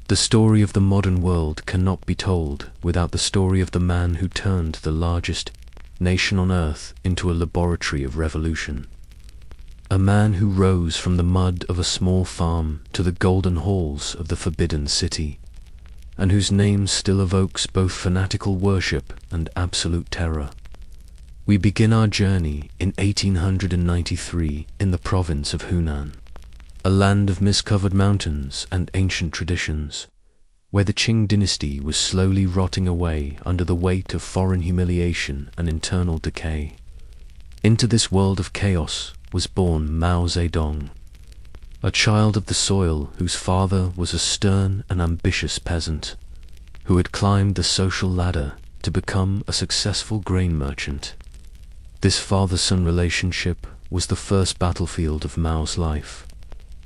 The story of the modern world cannot be told without the story of the man who turned the largest nation on earth into a laboratory of revolution. A man who rose from the mud of a small farm to the golden halls of the Forbidden City, and whose name still evokes both fanatical worship and absolute terror. We begin our journey in 1893 in the province of Hunan, a land of mist-covered mountains and ancient traditions, where the Qing dynasty was slowly rotting away under the weight of foreign humiliation and internal decay. Into this world of chaos was born Mao Zedong, a child of the soil whose father was a stern and ambitious peasant, who had climbed the social ladder to become a successful grain merchant. This father-son relationship was the first battlefield of Mao's life,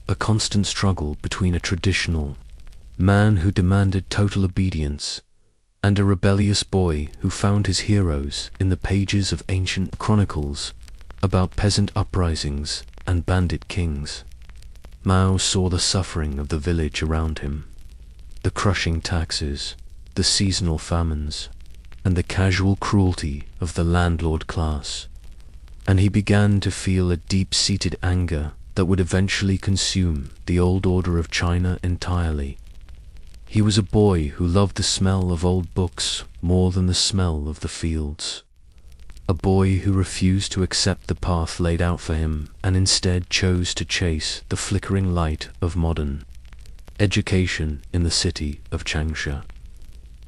a constant struggle between a traditional man who demanded total obedience and a rebellious boy who found his heroes in the pages of ancient chronicles about peasant uprisings and bandit kings. Mao saw the suffering of the village around him, the crushing taxes, the seasonal famines, and the casual cruelty of the landlord class, and he began to feel a deep-seated anger that would eventually consume the old order of China entirely. He was a boy who loved the smell of old books more than the smell of the fields, a boy who refused to accept the path laid out for him and instead chose to chase the flickering light of modern education in the city of Shaanxi.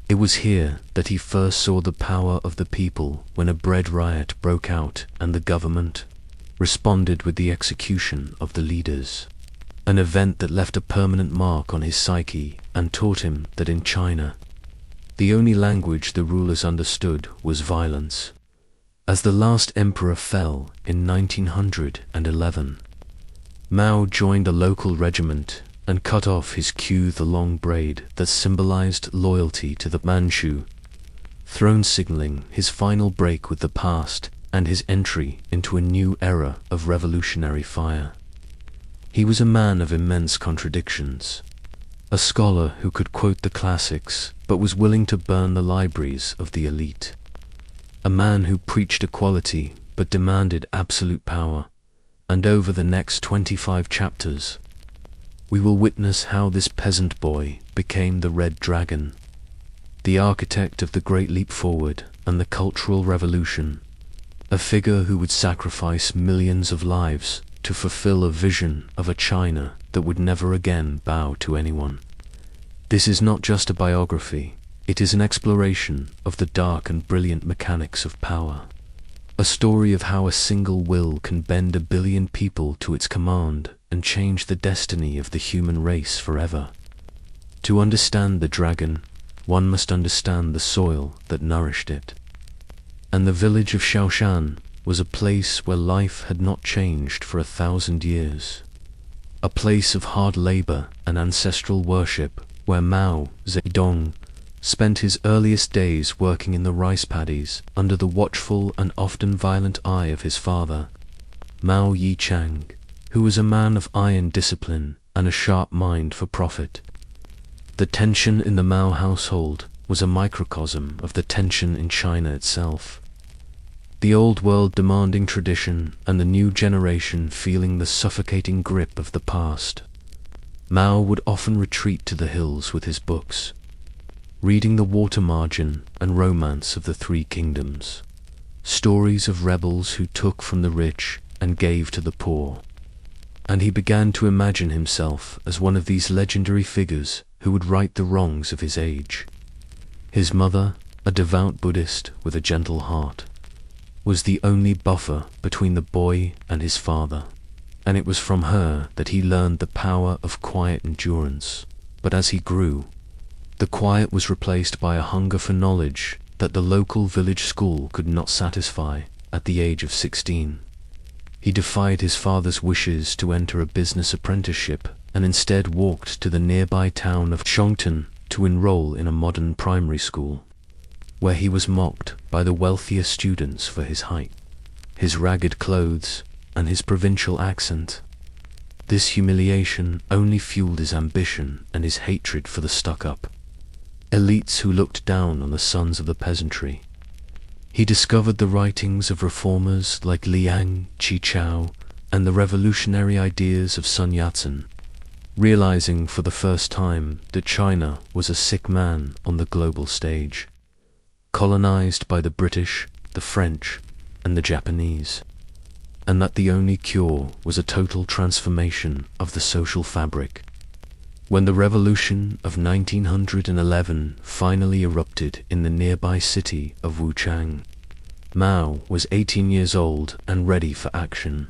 It was here that he first saw the power of the people when a bread riot broke out and the government responded with the execution of the leaders, an event that left a permanent mark on his psyche and taught him that in China, the only language the rulers understood was violence. As the last emperor fell in 1911, Mao joined a local regiment and cut off his queue, the long braid that symbolized loyalty to the Manchu throne, signaling his final break with the past and his entry into a new era of revolutionary fire. He was a man of immense contradictions, a scholar who could quote the classics but was willing to burn the libraries of the elite, a man who preached equality but demanded absolute power. And over the next 25 chapters, we will witness how this peasant boy became the Red Dragon, the architect of the Great Leap Forward and the Cultural Revolution, a figure who would sacrifice millions of lives to fulfill a vision of a China that would never again bow to anyone. This is not just a biography, it is an exploration of the dark and brilliant mechanics of power, a story of how a single will can bend 1 billion people to its command and change the destiny of the human race forever. To understand the dragon, one must understand the soil that nourished it. And the village of Shaanxi was a place where life had not changed for 1,000 years, a place of hard labor and ancestral worship where Mao Zedong spent his earliest days working in the rice paddies under the watchful and often violent eye of his father, Mao Yichang, who was a man of iron discipline and a sharp mind for profit. The tension in the Mao household was a microcosm of the tension in China itself. The old world demanding tradition and the new generation feeling the suffocating grip of the past. Mao would often retreat to the hills with his books, reading The Water Margin and Romance of the Three Kingdoms, stories of rebels who took from the rich and gave to the poor. And he began to imagine himself as one of these legendary figures who would right the wrongs of his age. His mother, a devout Buddhist with a gentle heart, was the only buffer between the boy and his father, and it was from her that he learned the power of quiet endurance. But as he grew, the quiet was replaced by a hunger for knowledge that the local village school could not satisfy at the age of 16. He defied his father's wishes to enter a business apprenticeship and instead walked to the nearby town of Chongton to enroll in a modern primary school, where he was mocked by the wealthier students for his height, his ragged clothes, and his provincial accent. This humiliation only fueled his ambition and his hatred for the stuck-up elites who looked down on the sons of the peasantry. He discovered the writings of reformers like Liang Qichao and the revolutionary ideas of Sun Yat-sen, realizing for the first time that China was a sick man on the global stage, colonized by the British, the French, and the Japanese, and that the only cure was a total transformation of the social fabric. When the revolution of 1911 finally erupted in the nearby city of Wuchang, Mao was 18 years old and ready for action.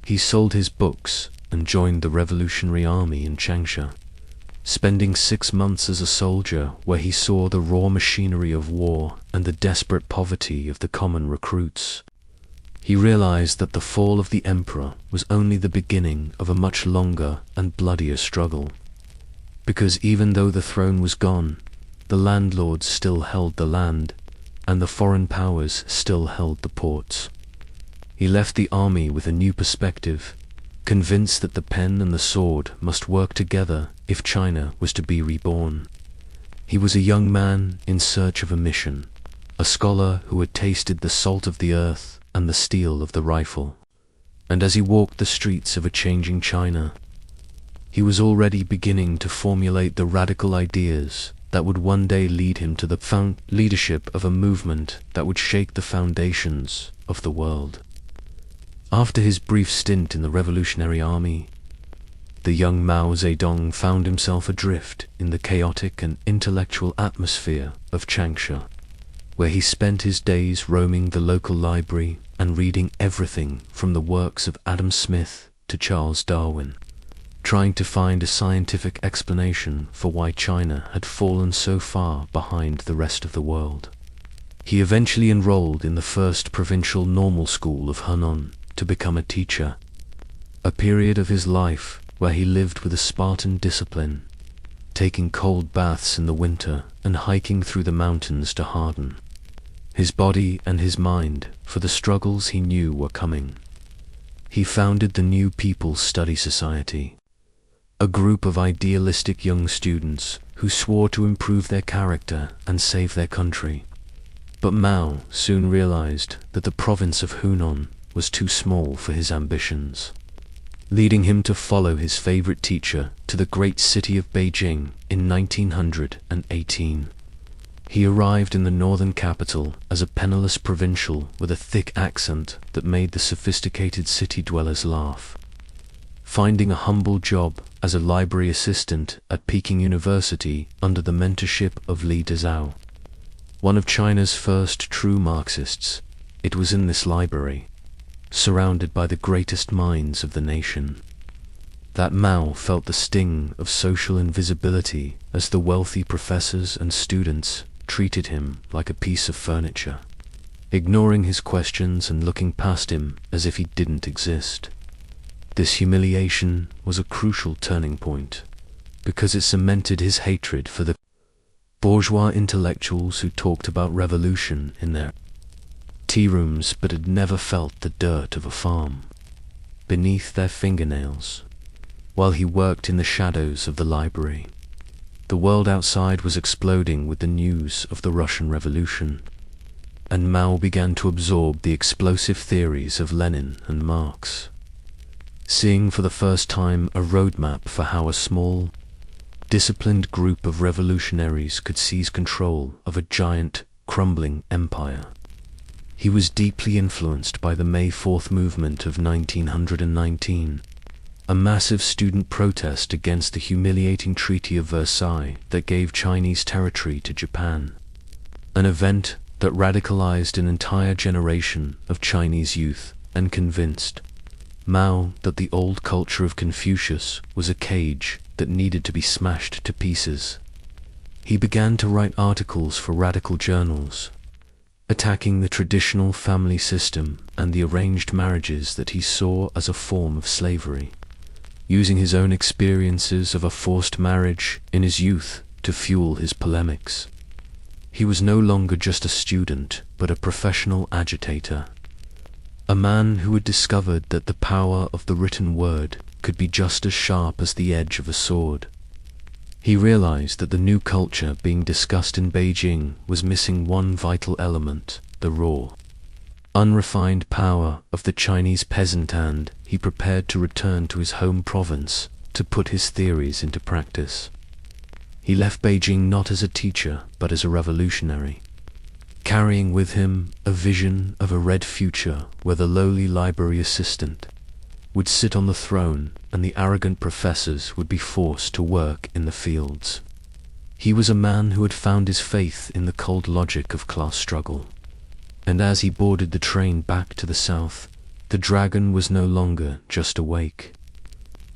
He sold his books and joined the Revolutionary Army in Shaanxi, spending 6 months as a soldier where he saw the raw machinery of war and the desperate poverty of the common recruits. He realized that the fall of the emperor was only the beginning of a much longer and bloodier struggle, because even though the throne was gone, the landlords still held the land, and the foreign powers still held the ports. He left the army with a new perspective, convinced that the pen and the sword must work together if China was to be reborn. He was a young man in search of a mission, a scholar who had tasted the salt of the earth and the steel of the rifle. And as he walked the streets of a changing China, he was already beginning to formulate the radical ideas that would one day lead him to the leadership of a movement that would shake the foundations of the world. After his brief stint in the Revolutionary Army, the young Mao Zedong found himself adrift in the chaotic and intellectual atmosphere of Shaanxi, where he spent his days roaming the local library and reading everything from the works of Adam Smith to Charles Darwin, trying to find a scientific explanation for why China had fallen so far behind the rest of the world. He eventually enrolled in the first provincial normal school of Henan to become a teacher, a period of his life where he lived with a Spartan discipline, taking cold baths in the winter and hiking through the mountains to harden his body and his mind for the struggles he knew were coming. He founded the New People's Study Society, a group of idealistic young students who swore to improve their character and save their country. But Mao soon realized that the province of Hunan was too small for his ambitions, leading him to follow his favorite teacher to the great city of Beijing in 1918. He arrived in the northern capital as a penniless provincial with a thick accent that made the sophisticated city dwellers laugh. Finding a humble job as a library assistant at Peking University under the mentorship of Li Dezhou, one of China's first true Marxists, it was in this library, surrounded by the greatest minds of the nation, that Mao felt the sting of social invisibility as the wealthy professors and students treated him like a piece of furniture, ignoring his questions and looking past him as if he didn't exist. This humiliation was a crucial turning point, because it cemented his hatred for the bourgeois intellectuals who talked about revolution in their tea rooms but had never felt the dirt of a farm beneath their fingernails. While he worked in the shadows of the library, the world outside was exploding with the news of the Russian Revolution, and Mao began to absorb the explosive theories of Lenin and Marx, seeing for the first time a roadmap for how a small, disciplined group of revolutionaries could seize control of a giant, crumbling empire. He was deeply influenced by the May 4th movement of 1919, a massive student protest against the humiliating Treaty of Versailles that gave Chinese territory to Japan, an event that radicalized an entire generation of Chinese youth and convinced Mao that the old culture of Confucius was a cage that needed to be smashed to pieces. He began to write articles for radical journals, attacking the traditional family system and the arranged marriages that he saw as a form of slavery, using his own experiences of a forced marriage in his youth to fuel his polemics. He was no longer just a student, but a professional agitator, a man who had discovered that the power of the written word could be just as sharp as the edge of a sword. He realized that the new culture being discussed in Beijing was missing one vital element: the raw, unrefined power of the Chinese peasant, and he prepared to return to his home province to put his theories into practice. He left Beijing not as a teacher, but as a revolutionary, carrying with him a vision of a red future where the lowly library assistant would sit on the throne and the arrogant professors would be forced to work in the fields. He was a man who had found his faith in the cold logic of class struggle. And as he boarded the train back to the south, the dragon was no longer just awake.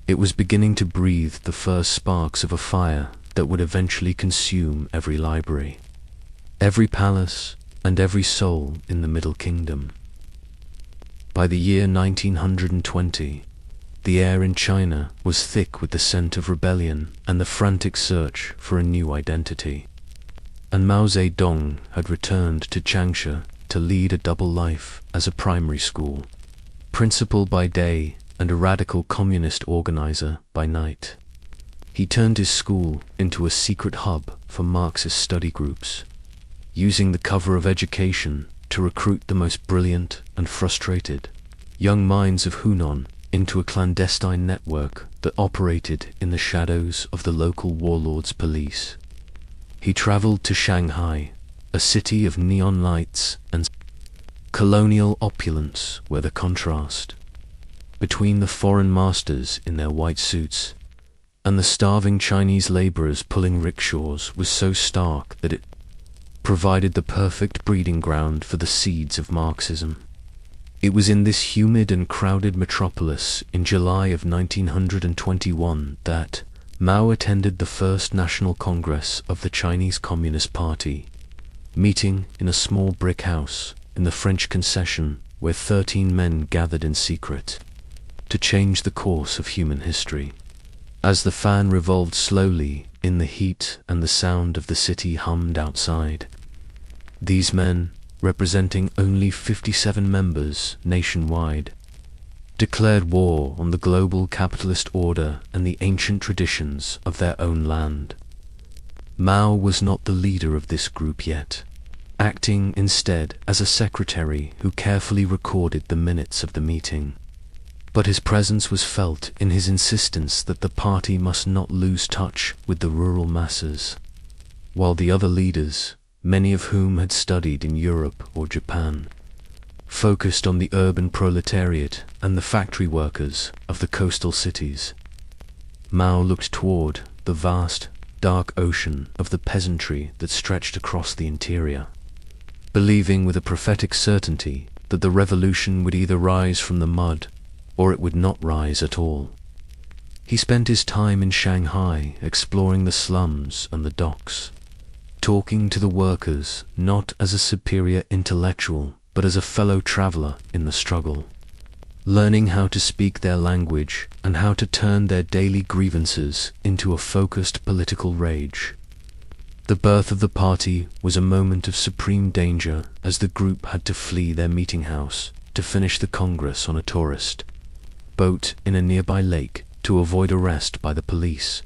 It was beginning to breathe the first sparks of a fire that would eventually consume every library, every palace, and every soul in the Middle Kingdom. By the year 1920, the air in China was thick with the scent of rebellion and the frantic search for a new identity. And Mao Zedong had returned to Shaanxi to lead a double life as a primary school principal by day and a radical communist organizer by night. He turned his school into a secret hub for Marxist study groups, using the cover of education to recruit the most brilliant and frustrated young minds of Hunan into a clandestine network that operated in the shadows of the local warlords' police. He traveled to Shanghai, a city of neon lights and colonial opulence, where the contrast between the foreign masters in their white suits and the starving Chinese laborers pulling rickshaws was so stark that it provided the perfect breeding ground for the seeds of Marxism. It was in this humid and crowded metropolis in July of 1921 that Mao attended the First National Congress of the Chinese Communist Party, meeting in a small brick house in the French concession where 13 men gathered in secret to change the course of human history. As the fan revolved slowly in the heat and the sound of the city hummed outside, these men, representing only 57 members nationwide, declared war on the global capitalist order and the ancient traditions of their own land. Mao was not the leader of this group yet, acting instead as a secretary who carefully recorded the minutes of the meeting. But his presence was felt in his insistence that the party must not lose touch with the rural masses, while the other leaders, many of whom had studied in Europe or Japan, focused on the urban proletariat and the factory workers of the coastal cities. Mao looked toward the vast, dark ocean of the peasantry that stretched across the interior, believing with a prophetic certainty that the revolution would either rise from the mud or it would not rise at all. He spent his time in Shanghai exploring the slums and the docks, talking to the workers not as a superior intellectual but as a fellow traveler in the struggle, learning how to speak their language and how to turn their daily grievances into a focused political rage. The birth of the party was a moment of supreme danger as the group had to flee their meeting house to finish the Congress on a tourist boat in a nearby lake to avoid arrest by the police,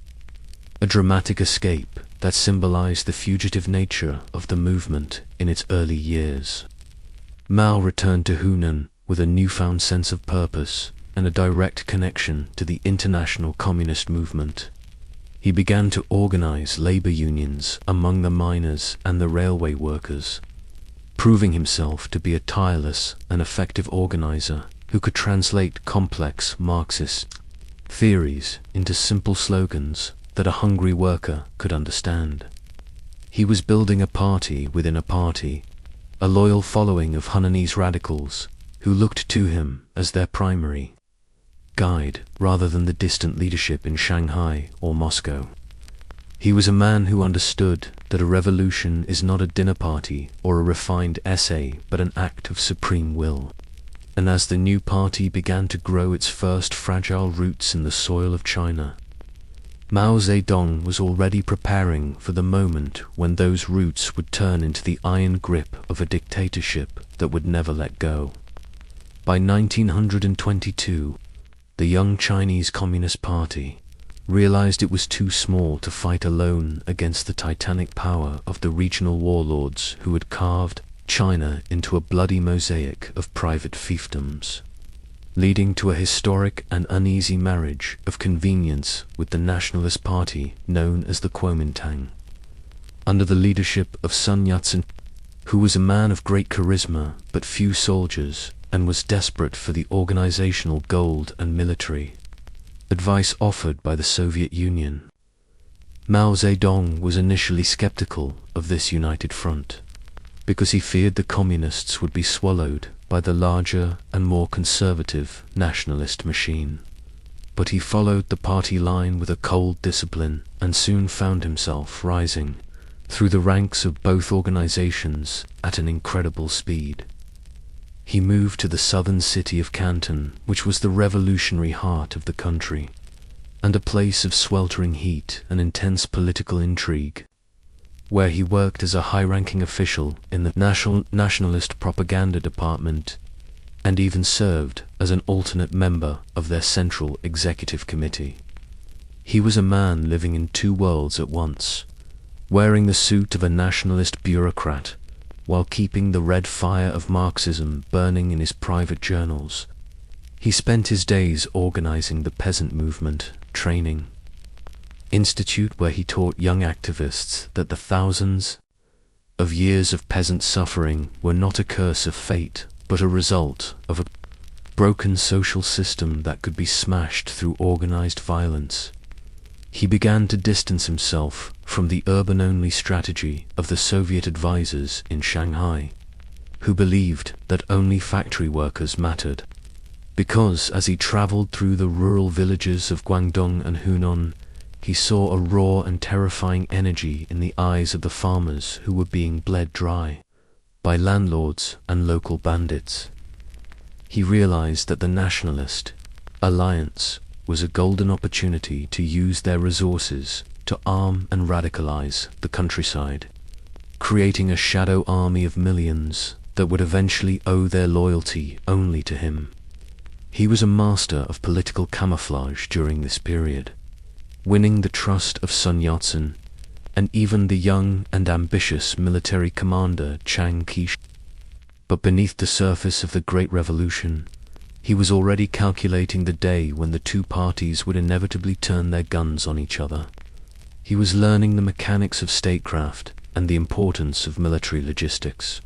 a dramatic escape that symbolized the fugitive nature of the movement in its early years. Mao returned to Hunan with a newfound sense of purpose and a direct connection to the international communist movement. He began to organize labor unions among the miners and the railway workers, proving himself to be a tireless and effective organizer who could translate complex Marxist theories into simple slogans that a hungry worker could understand. He was building a party within a party, a loyal following of Hunanese radicals who looked to him as their primary guide rather than the distant leadership in Shanghai or Moscow. He was a man who understood that a revolution is not a dinner party or a refined essay but an act of supreme will. And as the new party began to grow its first fragile roots in the soil of China, Mao Zedong was already preparing for the moment when those roots would turn into the iron grip of a dictatorship that would never let go. By 1922, the young Chinese Communist Party realized it was too small to fight alone against the titanic power of the regional warlords who had carved China into a bloody mosaic of private fiefdoms, leading to a historic and uneasy marriage of convenience with the nationalist party known as the Kuomintang. Under the leadership of Sun Yat-sen, who was a man of great charisma but few soldiers, and was desperate for the organizational gold and military advice offered by the Soviet Union, Mao Zedong was initially skeptical of this united front, because he feared the communists would be swallowed by the larger and more conservative nationalist machine. But he followed the party line with a cold discipline and soon found himself rising through the ranks of both organizations at an incredible speed. He moved to the southern city of Canton, which was the revolutionary heart of the country, and a place of sweltering heat and intense political intrigue, where he worked as a high-ranking official in the nationalist propaganda department, and even served as an alternate member of their central executive committee. He was a man living in two worlds at once, wearing the suit of a nationalist bureaucrat, while keeping the red fire of Marxism burning in his private journals. He spent his days organizing the peasant movement training institute, where he taught young activists that the thousands of years of peasant suffering were not a curse of fate, but a result of a broken social system that could be smashed through organized violence. He began to distance himself from the urban-only strategy of the Soviet advisors in Shanghai, who believed that only factory workers mattered, because as he traveled through the rural villages of Guangdong and Hunan, he saw a raw and terrifying energy in the eyes of the farmers who were being bled dry by landlords and local bandits. He realized that the Nationalist Alliance was a golden opportunity to use their resources to arm and radicalize the countryside, creating a shadow army of millions that would eventually owe their loyalty only to him. He was a master of political camouflage during this period, winning the trust of Sun Yat-sen and even the young and ambitious military commander Chiang Kai-shek. But beneath the surface of the Great Revolution, he was already calculating the day when the two parties would inevitably turn their guns on each other. He was learning the mechanics of statecraft and the importance of military logistics,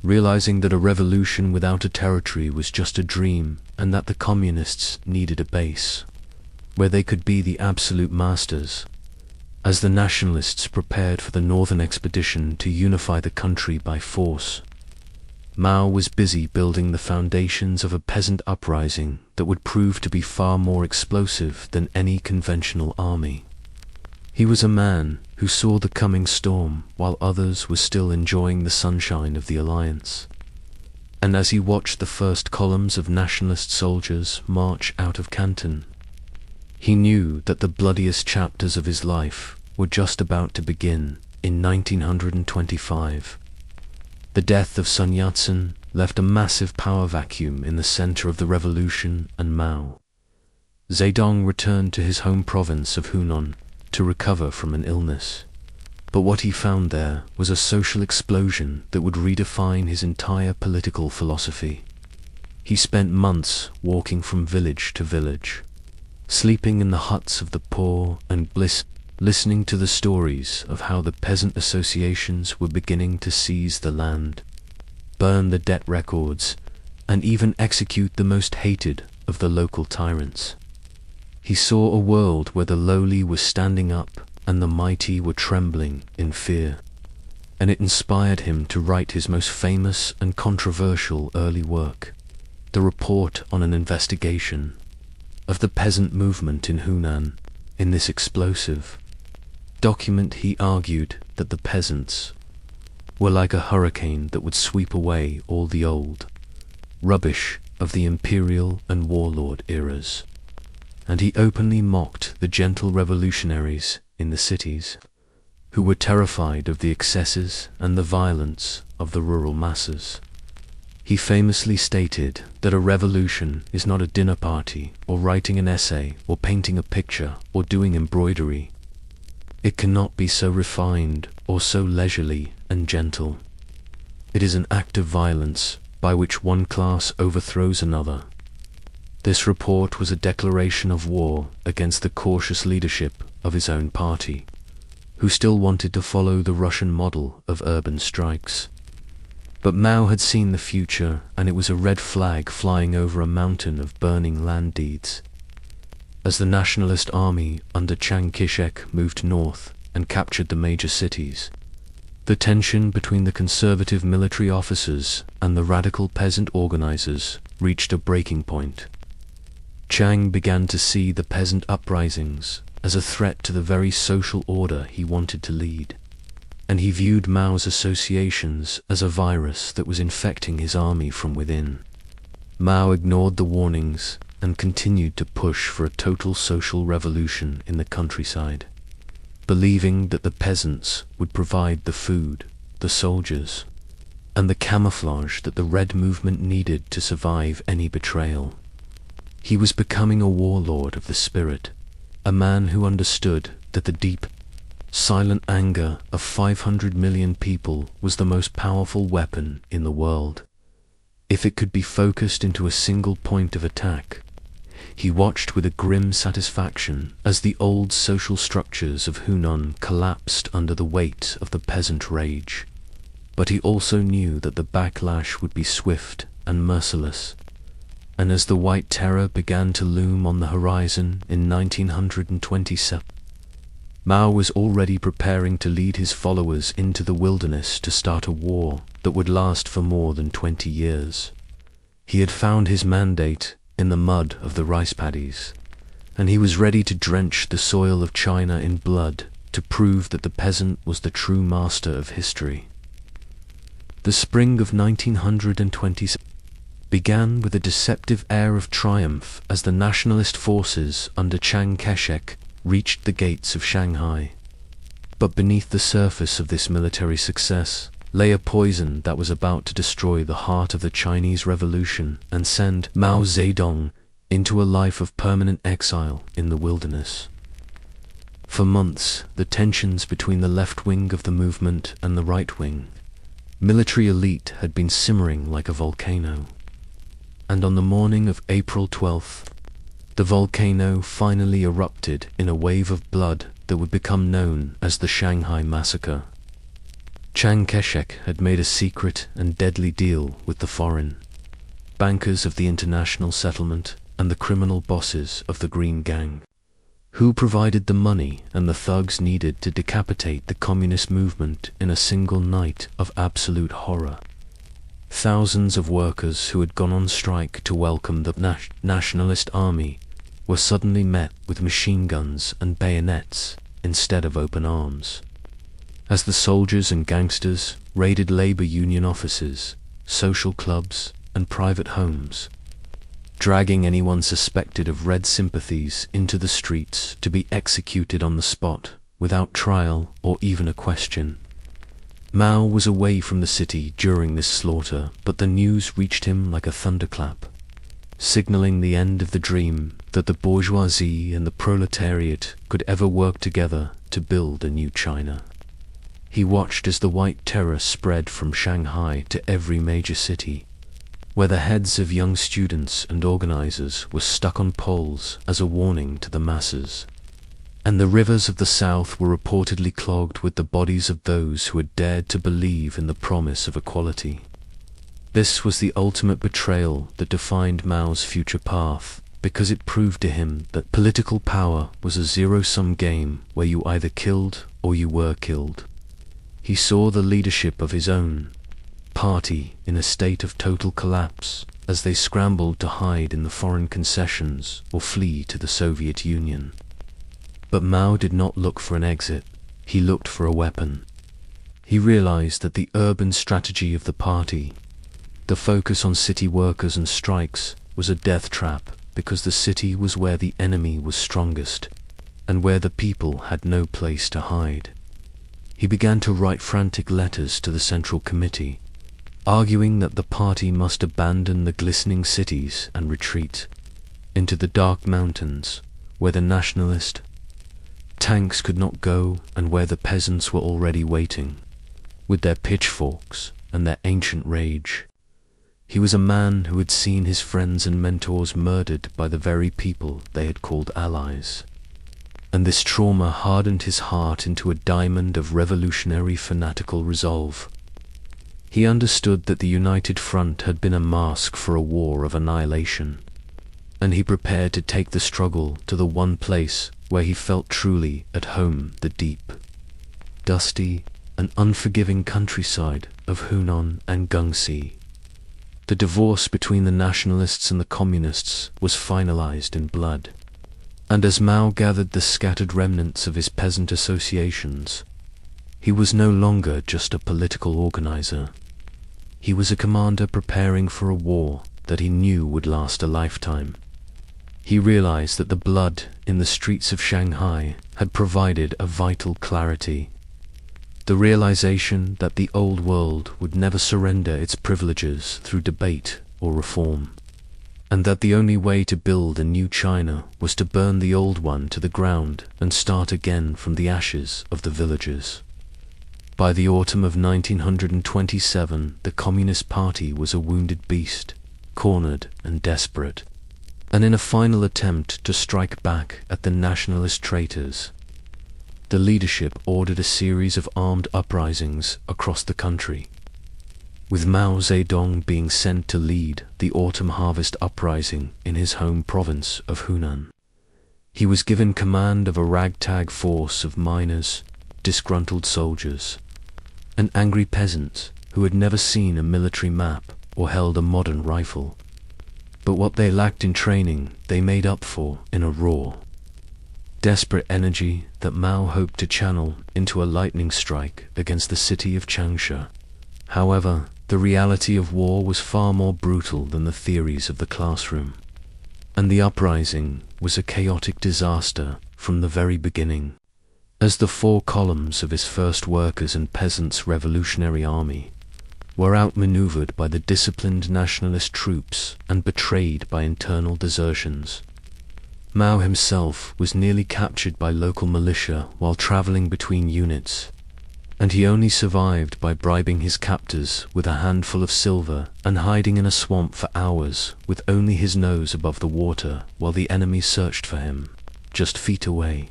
realizing that a revolution without a territory was just a dream, and that the communists needed a base where they could be the absolute masters. As the nationalists prepared for the northern expedition to unify the country by force, Mao was busy building the foundations of a peasant uprising that would prove to be far more explosive than any conventional army. He was a man who saw the coming storm while others were still enjoying the sunshine of the alliance. And as he watched the first columns of nationalist soldiers march out of Canton, he knew that the bloodiest chapters of his life were just about to begin in 1925. The death of Sun Yat-sen left a massive power vacuum in the center of the revolution, and Mao Zedong returned to his home province of Hunan to recover from an illness. But what he found there was a social explosion that would redefine his entire political philosophy. He spent months walking from village to village, sleeping in the huts of the poor and listening to the stories of how the peasant associations were beginning to seize the land, burn the debt records, and even execute the most hated of the local tyrants. He saw a world where the lowly were standing up and the mighty were trembling in fear, and it inspired him to write his most famous and controversial early work, the Report on an Investigation of the Peasant Movement in Hunan. In this explosive document, he argued that the peasants were like a hurricane that would sweep away all the old rubbish of the imperial and warlord eras, and he openly mocked the gentle revolutionaries in the cities, who were terrified of the excesses and the violence of the rural masses. He famously stated that a revolution is not a dinner party, or writing an essay, or painting a picture, or doing embroidery. It cannot be so refined, or so leisurely and gentle. It is an act of violence by which one class overthrows another. This report was a declaration of war against the cautious leadership of his own party, who still wanted to follow the Russian model of urban strikes. But Mao had seen the future, and it was a red flag flying over a mountain of burning land deeds. As the nationalist army under Chiang Kai-shek moved north and captured the major cities, the tension between the conservative military officers and the radical peasant organizers reached a breaking point. Chiang began to see the peasant uprisings as a threat to the very social order he wanted to lead, and he viewed Mao's associations as a virus that was infecting his army from within. Mao ignored the warnings and continued to push for a total social revolution in the countryside, believing that the peasants would provide the food, the soldiers, and the camouflage that the Red Movement needed to survive any betrayal. He was becoming a warlord of the spirit, a man who understood that the deep, silent anger of 500 million people was the most powerful weapon in the world. If it could be focused into a single point of attack, he watched with a grim satisfaction as the old social structures of Hunan collapsed under the weight of the peasant rage. But he also knew that the backlash would be swift and merciless, and as the White Terror began to loom on the horizon in 1927, Mao was already preparing to lead his followers into the wilderness to start a war that would last for more than 20 years. He had found his mandate in the mud of the rice paddies, and he was ready to drench the soil of China in blood to prove that the peasant was the true master of history. The spring of 1927 began with a deceptive air of triumph as the nationalist forces under Chiang Kai-shek reached the gates of Shanghai. But beneath the surface of this military success lay a poison that was about to destroy the heart of the Chinese Revolution and send Mao Zedong into a life of permanent exile in the wilderness. For months, the tensions between the left wing of the movement and the right wing, military elite, had been simmering like a volcano. And on the morning of April 12th, the volcano finally erupted in a wave of blood that would become known as the Shanghai Massacre. Chiang Kai-shek had made a secret and deadly deal with the foreign bankers of the international settlement and the criminal bosses of the Green Gang, who provided the money and the thugs needed to decapitate the communist movement in a single night of absolute horror. Thousands of workers who had gone on strike to welcome the nationalist army were suddenly met with machine guns and bayonets instead of open arms. As the soldiers and gangsters raided labor union offices, social clubs, and private homes, dragging anyone suspected of red sympathies into the streets to be executed on the spot without trial or even a question. Mao was away from the city during this slaughter, but the news reached him like a thunderclap, signaling the end of the dream that the bourgeoisie and the proletariat could ever work together to build a new China. He watched as the White Terror spread from Shanghai to every major city, where the heads of young students and organizers were stuck on poles as a warning to the masses. And the rivers of the south were reportedly clogged with the bodies of those who had dared to believe in the promise of equality. This was the ultimate betrayal that defined Mao's future path, because it proved to him that political power was a zero-sum game where you either killed or you were killed. He saw the leadership of his own party in a state of total collapse as they scrambled to hide in the foreign concessions or flee to the Soviet Union. But Mao did not look for an exit, he looked for a weapon. He realized that the urban strategy of the party, the focus on city workers and strikes, was a death trap because the city was where the enemy was strongest and where the people had no place to hide. He began to write frantic letters to the Central Committee, arguing that the party must abandon the glistening cities and retreat into the dark mountains where the nationalist tanks could not go and where the peasants were already waiting with their pitchforks and their ancient rage. He was a man who had seen his friends and mentors murdered by the very people they had called allies, and this trauma hardened his heart into a diamond of revolutionary fanatical resolve. He understood that the United Front had been a mask for a war of annihilation, and he prepared to take the struggle to the one place where he felt truly at home, the deep, dusty, and unforgiving countryside of Hunan and Shaanxi. The divorce between the nationalists and the communists was finalized in blood, and as Mao gathered the scattered remnants of his peasant associations, he was no longer just a political organizer. He was a commander preparing for a war that he knew would last a lifetime. He realized that the blood in the streets of Shanghai had provided a vital clarity. The realization that the old world would never surrender its privileges through debate or reform, and that the only way to build a new China was to burn the old one to the ground and start again from the ashes of the villages. By the autumn of 1927, the Communist Party was a wounded beast, cornered and desperate, and in a final attempt to strike back at the nationalist traitors, the leadership ordered a series of armed uprisings across the country, with Mao Zedong being sent to lead the autumn harvest uprising in his home province of Hunan. He was given command of a ragtag force of miners, disgruntled soldiers, and angry peasants who had never seen a military map or held a modern rifle. But what they lacked in training, they made up for in a raw, desperate energy that Mao hoped to channel into a lightning strike against the city of Changsha. However, the reality of war was far more brutal than the theories of the classroom, and the uprising was a chaotic disaster from the very beginning. As the four columns of his first workers' and peasants' revolutionary army were outmaneuvered by the disciplined nationalist troops and betrayed by internal desertions, Mao himself was nearly captured by local militia while traveling between units, and he only survived by bribing his captors with a handful of silver and hiding in a swamp for hours with only his nose above the water while the enemy searched for him, just feet away.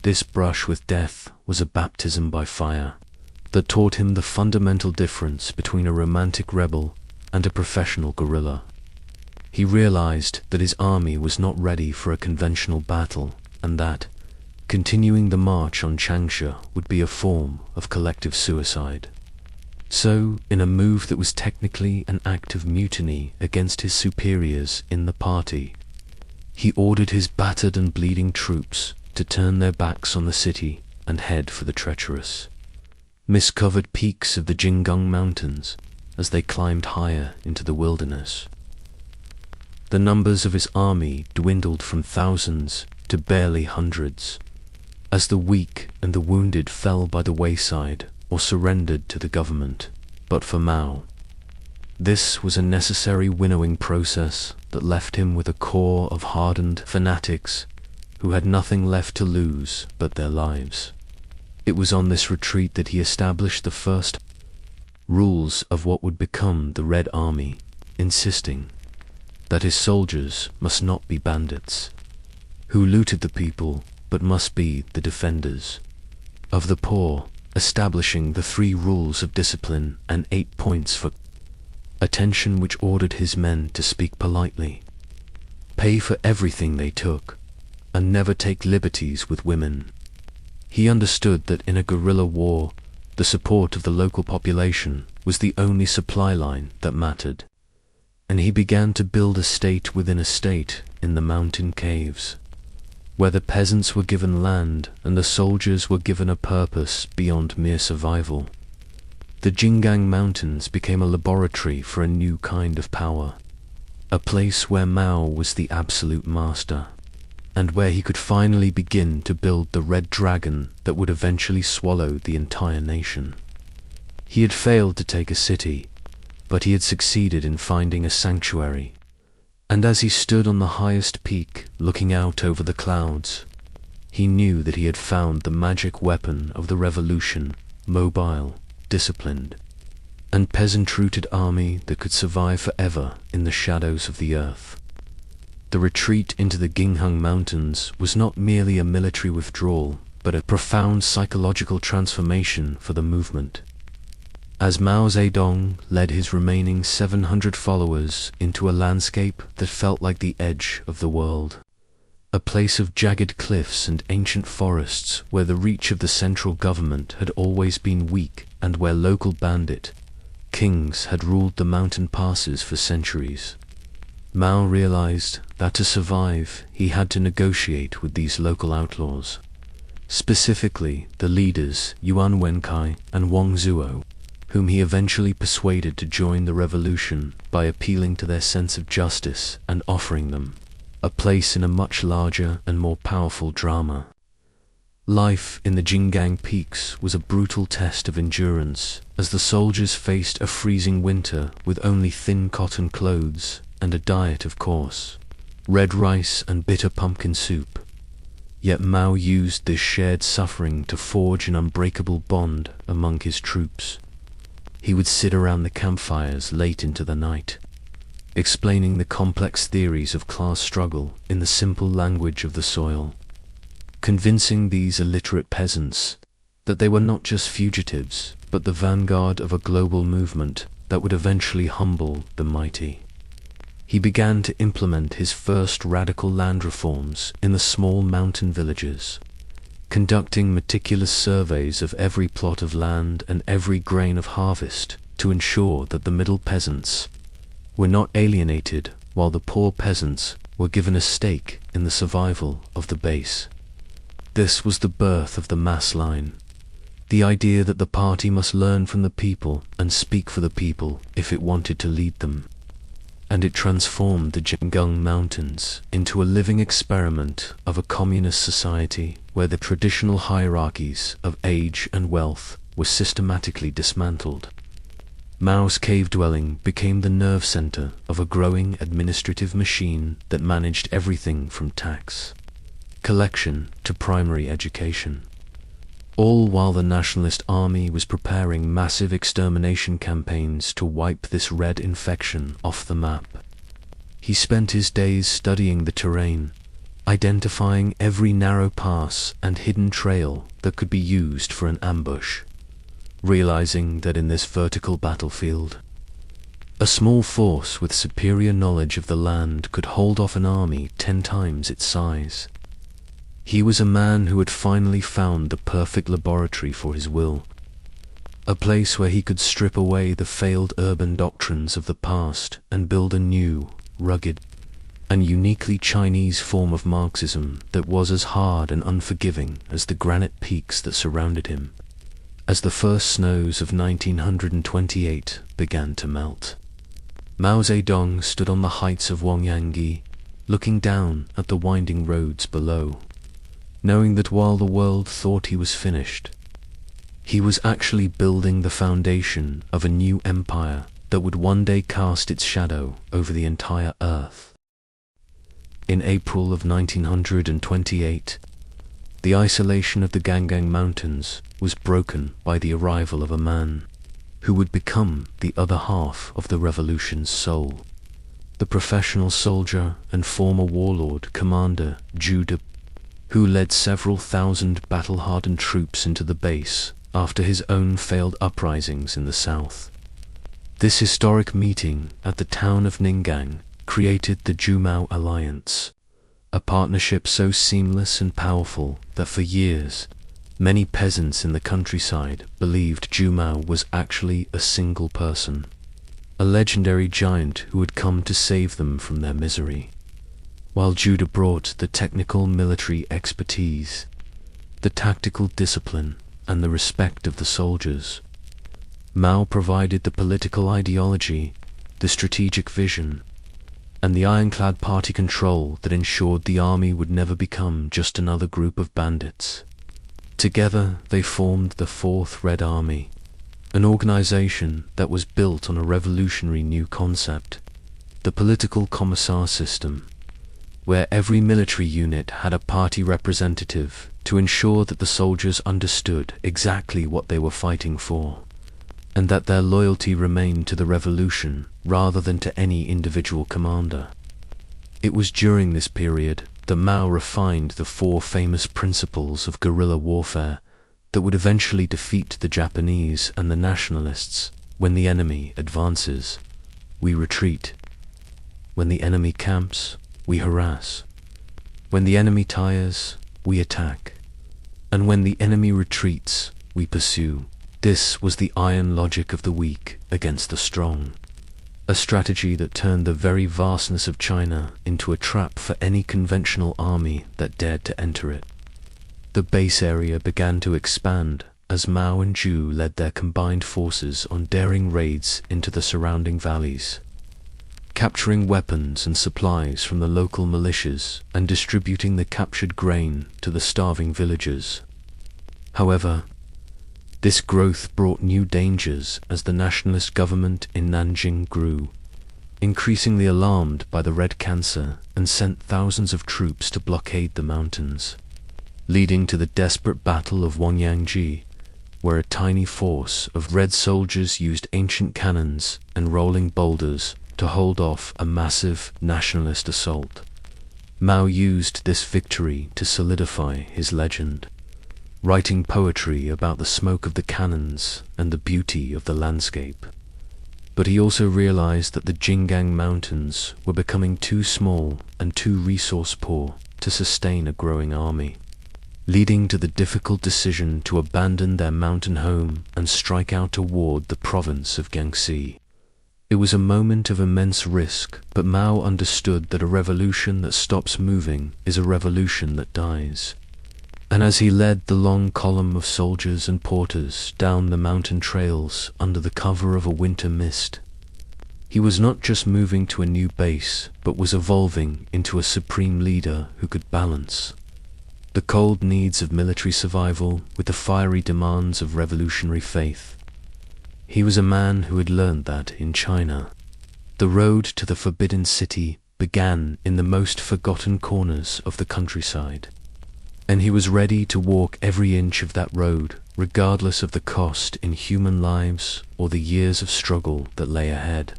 This brush with death was a baptism by fire that taught him the fundamental difference between a romantic rebel and a professional guerrilla. He realized that his army was not ready for a conventional battle, and that continuing the march on Changsha would be a form of collective suicide. So, in a move that was technically an act of mutiny against his superiors in the party, he ordered his battered and bleeding troops to turn their backs on the city and head for the treacherous, mist-covered peaks of the Jinggang Mountains as they climbed higher into the wilderness. The numbers of his army dwindled from thousands to barely hundreds, as the weak and the wounded fell by the wayside or surrendered to the government. But for Mao, this was a necessary winnowing process that left him with a core of hardened fanatics who had nothing left to lose but their lives. It was on this retreat that he established the first rules of what would become the Red Army, insisting that his soldiers must not be bandits who looted the people, but must be the defenders of the poor, establishing the 3 rules of discipline and 8 points for attention, which ordered his men to speak politely, pay for everything they took, and never take liberties with women. He understood that in a guerrilla war, the support of the local population was the only supply line that mattered, and he began to build a state within a state in the mountain caves, where the peasants were given land and the soldiers were given a purpose beyond mere survival. The Jinggang Mountains became a laboratory for a new kind of power, a place where Mao was the absolute master, and where he could finally begin to build the Red Dragon that would eventually swallow the entire nation. He had failed to take a city, but he had succeeded in finding a sanctuary. And as he stood on the highest peak, looking out over the clouds, he knew that he had found the magic weapon of the revolution, mobile, disciplined, and peasant-rooted army that could survive forever in the shadows of the earth. The retreat into the Ginghang Mountains was not merely a military withdrawal, but a profound psychological transformation for the movement. As Mao Zedong led his remaining 700 followers into a landscape that felt like the edge of the world, a place of jagged cliffs and ancient forests where the reach of the central government had always been weak and where local bandit kings had ruled the mountain passes for centuries, Mao realized that to survive he had to negotiate with these local outlaws, specifically the leaders Yuan Wenkai and Wang Zuo, whom he eventually persuaded to join the revolution by appealing to their sense of justice and offering them a place in a much larger and more powerful drama. Life in the Jinggang Peaks was a brutal test of endurance, as the soldiers faced a freezing winter with only thin cotton clothes and a diet of coarse red rice and bitter pumpkin soup. Yet Mao used this shared suffering to forge an unbreakable bond among his troops. He would sit around the campfires late into the night, explaining the complex theories of class struggle in the simple language of the soil, convincing these illiterate peasants that they were not just fugitives, but the vanguard of a global movement that would eventually humble the mighty. He began to implement his first radical land reforms in the small mountain villages, conducting meticulous surveys of every plot of land and every grain of harvest to ensure that the middle peasants were not alienated while the poor peasants were given a stake in the survival of the base. This was the birth of the mass line, the idea that the party must learn from the people and speak for the people if it wanted to lead them. And it transformed the Jinggang Mountains into a living experiment of a communist society where the traditional hierarchies of age and wealth were systematically dismantled. Mao's cave dwelling became the nerve center of a growing administrative machine that managed everything from tax collection to primary education, all while the nationalist army was preparing massive extermination campaigns to wipe this red infection off the map. He spent his days studying the terrain, identifying every narrow pass and hidden trail that could be used for an ambush, realizing that in this vertical battlefield, a small force with superior knowledge of the land could hold off an army 10 times its size. He was a man who had finally found the perfect laboratory for his will, a place where he could strip away the failed urban doctrines of the past and build a new, rugged, and uniquely Chinese form of Marxism that was as hard and unforgiving as the granite peaks that surrounded him, as the first snows of 1928 began to melt. Mao Zedong stood on the heights of Wangyangi, looking down at the winding roads below, knowing that while the world thought he was finished, he was actually building the foundation of a new empire that would one day cast its shadow over the entire earth. In April of 1928, the isolation of the Gangang Mountains was broken by the arrival of a man who would become the other half of the revolution's soul, the professional soldier and former warlord Commander Zhu De, who led several thousand battle-hardened troops into the base after his own failed uprisings in the south. This historic meeting at the town of Ninggang created the Zhu-Mao alliance, a partnership so seamless and powerful that for years, many peasants in the countryside believed Zhu-Mao was actually a single person, a legendary giant who had come to save them from their misery. While Judah brought the technical military expertise, the tactical discipline, and the respect of the soldiers, Mao provided the political ideology, the strategic vision, and the ironclad party control that ensured the army would never become just another group of bandits. Together they formed the Fourth Red Army, an organization that was built on a revolutionary new concept, the political commissar system, where every military unit had a party representative to ensure that the soldiers understood exactly what they were fighting for, and that their loyalty remained to the revolution rather than to any individual commander. It was during this period that Mao refined the 4 famous principles of guerrilla warfare that would eventually defeat the Japanese and the nationalists. When the enemy advances, we retreat. When the enemy camps, we harass. When the enemy tires, we attack. And when the enemy retreats, we pursue. This was the iron logic of the weak against the strong, a strategy that turned the very vastness of China into a trap for any conventional army that dared to enter it. The base area began to expand as Mao and Zhu led their combined forces on daring raids into the surrounding valleys, capturing weapons and supplies from the local militias and distributing the captured grain to the starving villagers. However, this growth brought new dangers as the nationalist government in Nanjing grew, increasingly alarmed by the Red Cancer, and sent thousands of troops to blockade the mountains, leading to the desperate Battle of Wangyangji, where a tiny force of red soldiers used ancient cannons and rolling boulders to hold off a massive nationalist assault. Mao used this victory to solidify his legend, writing poetry about the smoke of the cannons and the beauty of the landscape. But he also realized that the Jinggang Mountains were becoming too small and too resource-poor to sustain a growing army, leading to the difficult decision to abandon their mountain home and strike out toward the province of Shaanxi. It was a moment of immense risk, but Mao understood that a revolution that stops moving is a revolution that dies. And as he led the long column of soldiers and porters down the mountain trails under the cover of a winter mist, he was not just moving to a new base, but was evolving into a supreme leader who could balance the cold needs of military survival with the fiery demands of revolutionary faith. He was a man who had learned that in China, the road to the Forbidden City began in the most forgotten corners of the countryside, and he was ready to walk every inch of that road, regardless of the cost in human lives or the years of struggle that lay ahead.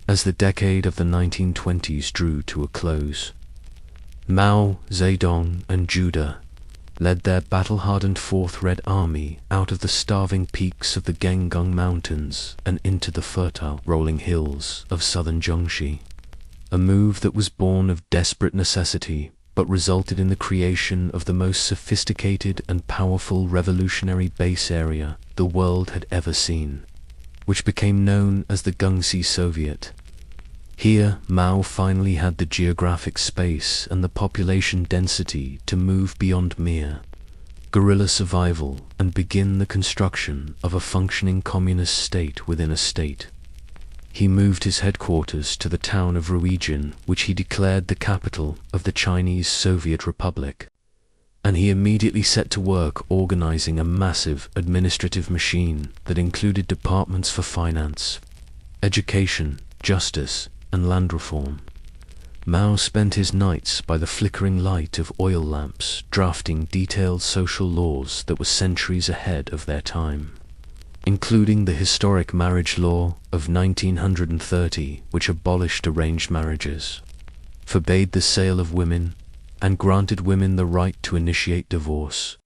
As the decade of the 1920s drew to a close, Mao Zedong and Judah led their battle-hardened Fourth Red Army out of the starving peaks of the Gangang Mountains and into the fertile rolling hills of southern Shaanxi, a move that was born of desperate necessity but resulted in the creation of the most sophisticated and powerful revolutionary base area the world had ever seen, which became known as the Shaanxi Soviet. Here, Mao finally had the geographic space and the population density to move beyond mere guerrilla survival and begin the construction of a functioning communist state within a state. He moved his headquarters to the town of Ruijin, which he declared the capital of the Chinese Soviet Republic, and he immediately set to work organizing a massive administrative machine that included departments for finance, education, justice, and land reform. Mao spent his nights by the flickering light of oil lamps drafting detailed social laws that were centuries ahead of their time, including the historic marriage law of 1930, which abolished arranged marriages, forbade the sale of women, and granted women the right to initiate divorce,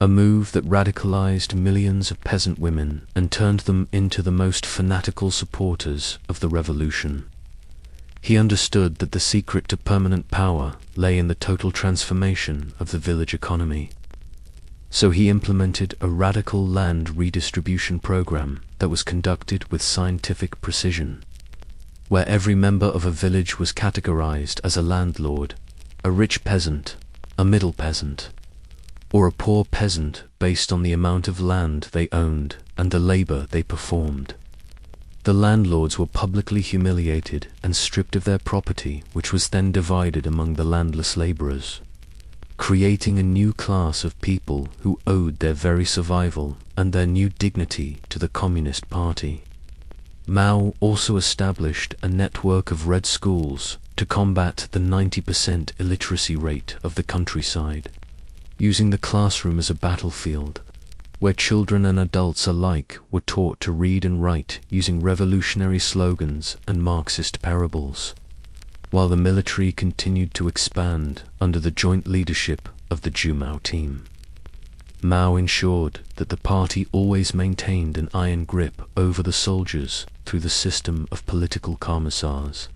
a move that radicalized millions of peasant women and turned them into the most fanatical supporters of the revolution. He understood that the secret to permanent power lay in the total transformation of the village economy. So he implemented a radical land redistribution program that was conducted with scientific precision, where every member of a village was categorized as a landlord, a rich peasant, a middle peasant, or a poor peasant based on the amount of land they owned and the labor they performed. The landlords were publicly humiliated and stripped of their property, which was then divided among the landless laborers. creating a new class of people who owed their very survival and their new dignity to the Communist Party. Mao also established a network of red schools to combat the 90% illiteracy rate of the countryside, using the classroom as a battlefield, where children and adults alike were taught to read and write using revolutionary slogans and Marxist parables, while the military continued to expand under the joint leadership of the Jumao team. Mao ensured that the party always maintained an iron grip over the soldiers through the system of political commissars,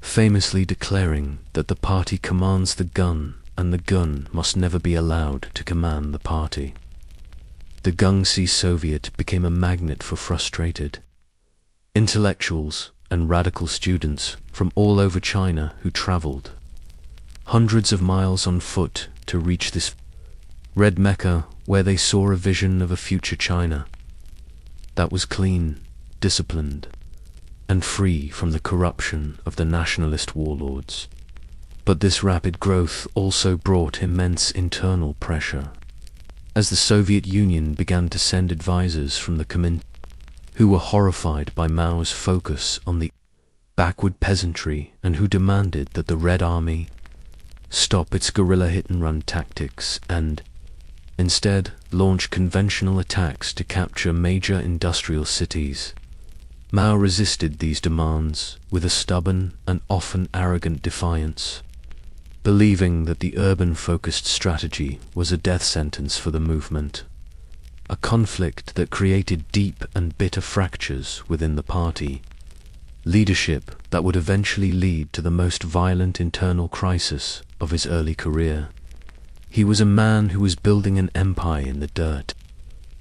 famously declaring that the party commands the gun and the gun must never be allowed to command the party. The Shaanxi Soviet became a magnet for frustrated intellectuals and radical students from all over China who traveled hundreds of miles on foot to reach this red Mecca, where they saw a vision of a future China that was clean, disciplined, and free from the corruption of the nationalist warlords. But this rapid growth also brought immense internal pressure, as the Soviet Union began to send advisors from the Kuomintang, who were horrified by Mao's focus on the backward peasantry and who demanded that the Red Army stop its guerrilla hit-and-run tactics and, instead, launch conventional attacks to capture major industrial cities. Mao resisted these demands with a stubborn and often arrogant defiance, believing that the urban-focused strategy was a death sentence for the movement, a conflict that created deep and bitter fractures within the party, leadership that would eventually lead to the most violent internal crisis of his early career. He was a man who was building an empire in the dirt,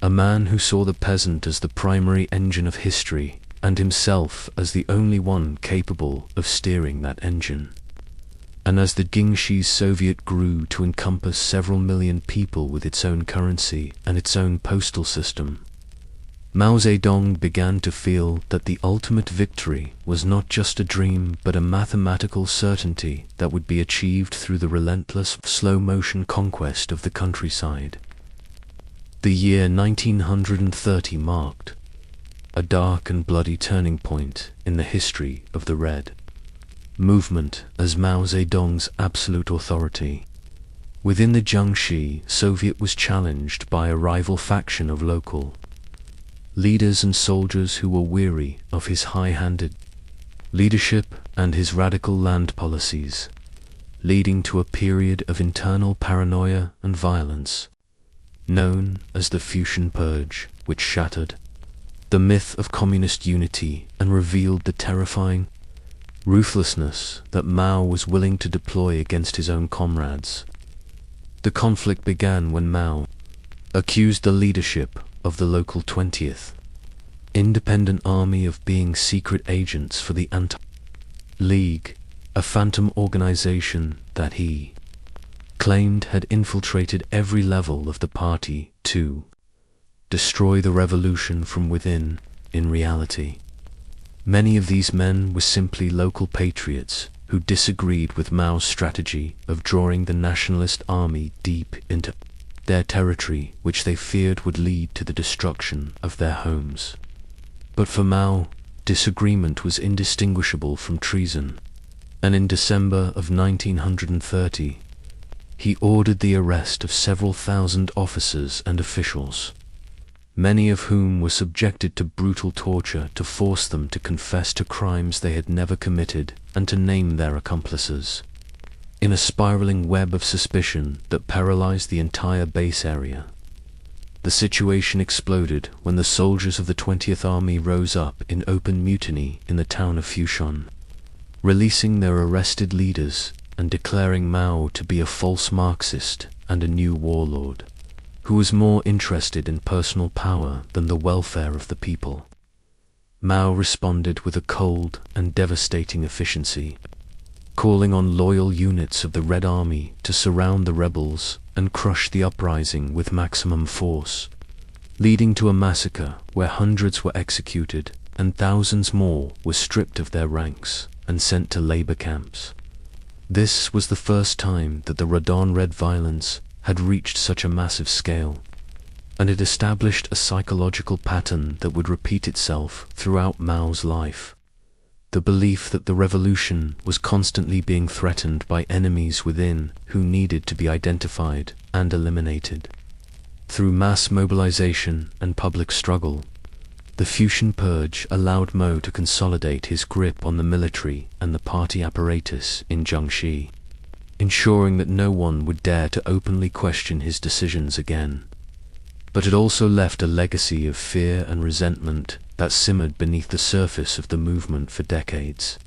a man who saw the peasant as the primary engine of history and himself as the only one capable of steering that engine. And as the Shaanxi Soviet grew to encompass several million people with its own currency and its own postal system, Mao Zedong began to feel that the ultimate victory was not just a dream but a mathematical certainty that would be achieved through the relentless, slow-motion conquest of the countryside. The year 1930 marked a dark and bloody turning point in the history of the Red movement, as Mao Zedong's absolute authority within the Shaanxi Soviet was challenged by a rival faction of local leaders and soldiers who were weary of his high-handed leadership and his radical land policies, leading to a period of internal paranoia and violence, known as the Fusion Purge, which shattered the myth of communist unity and revealed the terrifying ruthlessness that Mao was willing to deploy against his own comrades. The conflict began when Mao accused the leadership of the local 20th Independent Army of being secret agents for the Anti-League, a phantom organization that he claimed had infiltrated every level of the party to destroy the revolution from within. In reality, many of these men were simply local patriots who disagreed with Mao's strategy of drawing the nationalist army deep into their territory, which they feared would lead to the destruction of their homes. But for Mao, disagreement was indistinguishable from treason, and in December of 1930, he ordered the arrest of several thousand officers and officials, many of whom were subjected to brutal torture to force them to confess to crimes they had never committed and to name their accomplices, in a spiraling web of suspicion that paralyzed the entire base area. The situation exploded when the soldiers of the 20th Army rose up in open mutiny in the town of Fushun, releasing their arrested leaders and declaring Mao to be a false Marxist and a new warlord, who was more interested in personal power than the welfare of the people. Mao responded with a cold and devastating efficiency, calling on loyal units of the Red Army to surround the rebels and crush the uprising with maximum force, leading to a massacre where hundreds were executed and thousands more were stripped of their ranks and sent to labor camps. This was the first time that the Radon Red violence had reached such a massive scale, and it established a psychological pattern that would repeat itself throughout Mao's life. The belief that the revolution was constantly being threatened by enemies within who needed to be identified and eliminated. Through mass mobilization and public struggle, the Fusion Purge allowed Mao to consolidate his grip on the military and the party apparatus in Shaanxi, ensuring that no one would dare to openly question his decisions again. But it also left a legacy of fear and resentment that simmered beneath the surface of the movement for decades.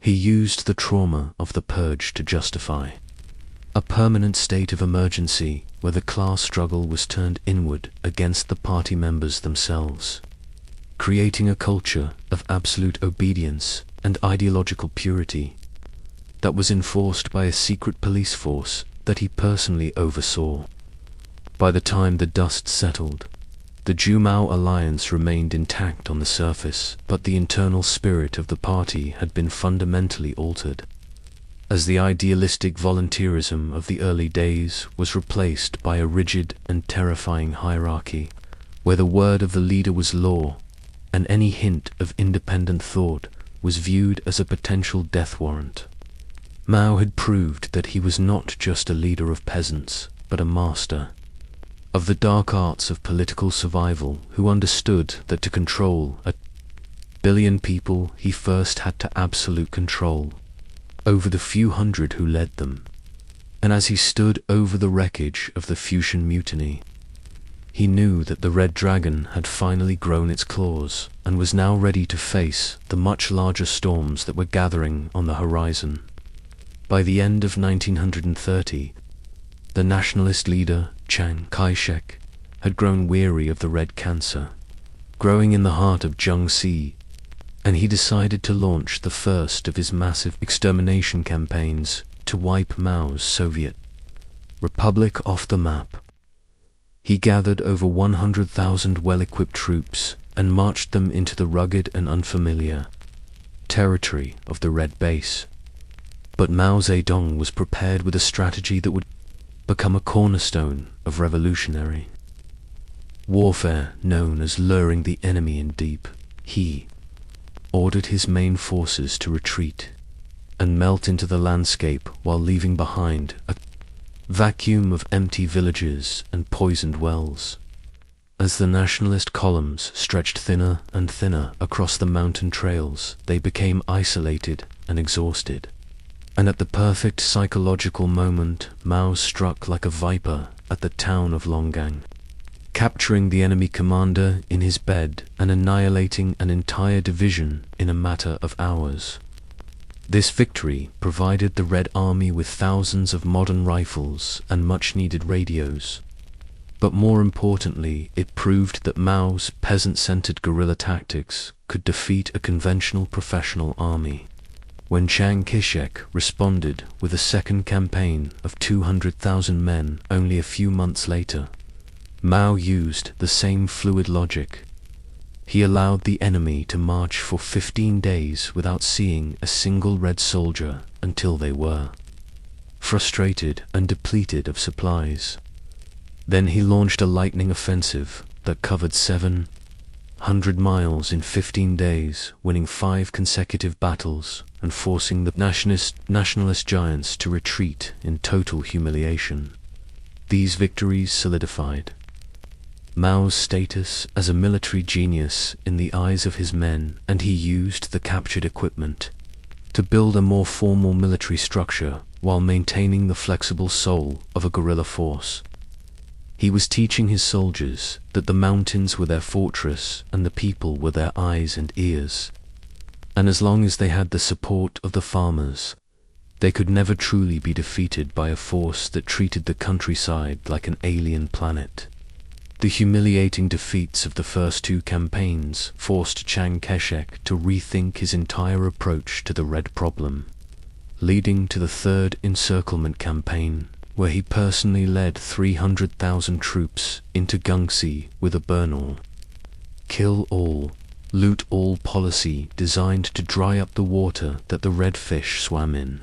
He used the trauma of the purge to justify a permanent state of emergency where the class struggle was turned inward against the party members themselves, creating a culture of absolute obedience and ideological purity that was enforced by a secret police force that he personally oversaw. By the time the dust settled, the Zhu-Mao alliance remained intact on the surface, but the internal spirit of the party had been fundamentally altered, as the idealistic volunteerism of the early days was replaced by a rigid and terrifying hierarchy, where the word of the leader was law, and any hint of independent thought was viewed as a potential death warrant. Mao had proved that he was not just a leader of peasants, but a master of the dark arts of political survival, who understood that to control a billion people, he first had to absolute control over the few hundred who led them. And as he stood over the wreckage of the Fusion Mutiny, he knew that the Red Dragon had finally grown its claws and was now ready to face the much larger storms that were gathering on the horizon. By the end of 1930, the nationalist leader, Chiang Kai-shek, had grown weary of the red cancer growing in the heart of Shaanxi, and he decided to launch the first of his massive extermination campaigns to wipe Mao's Soviet Republic off the map. He gathered over 100,000 well-equipped troops and marched them into the rugged and unfamiliar territory of the Red Base. But Mao Zedong was prepared with a strategy that would become a cornerstone of revolutionary warfare, known as luring the enemy in deep. He ordered his main forces to retreat and melt into the landscape while leaving behind a vacuum of empty villages and poisoned wells. As the nationalist columns stretched thinner and thinner across the mountain trails, they became isolated and exhausted. And at the perfect psychological moment, Mao struck like a viper at the town of Longgang, capturing the enemy commander in his bed and annihilating an entire division in a matter of hours. This victory provided the Red Army with thousands of modern rifles and much-needed radios. But more importantly, it proved that Mao's peasant-centered guerrilla tactics could defeat a conventional professional army. When Chiang Kai-shek responded with a second campaign of 200,000 men only a few months later, Mao used the same fluid logic. He allowed the enemy to march for 15 days without seeing a single red soldier until they were frustrated and depleted of supplies. Then he launched a lightning offensive that covered 700 miles in 15 days, winning 5 consecutive battles and forcing the nationalist giants to retreat in total humiliation. These victories solidified Mao's status as a military genius in the eyes of his men, and he used the captured equipment to build a more formal military structure while maintaining the flexible soul of a guerrilla force. He was teaching his soldiers that the mountains were their fortress and the people were their eyes and ears, and as long as they had the support of the farmers, they could never truly be defeated by a force that treated the countryside like an alien planet. The humiliating defeats of the first 2 campaigns forced Chiang Kai-shek to rethink his entire approach to the Red problem, leading to the 3rd encirclement campaign, where he personally led 300,000 troops into Shaanxi with a burn-all, kill-all, loot-all policy designed to dry up the water that the red fish swam in.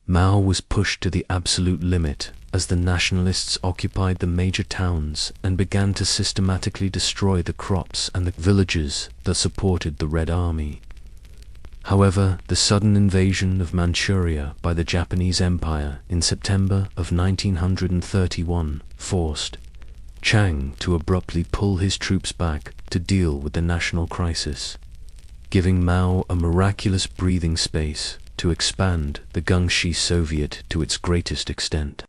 Mao was pushed to the absolute limit as the nationalists occupied the major towns and began to systematically destroy the crops and the villages that supported the Red Army. However, the sudden invasion of Manchuria by the Japanese Empire in September of 1931 forced Chiang to abruptly pull his troops back to deal with the national crisis, giving Mao a miraculous breathing space to expand the Shaanxi Soviet to its greatest extent.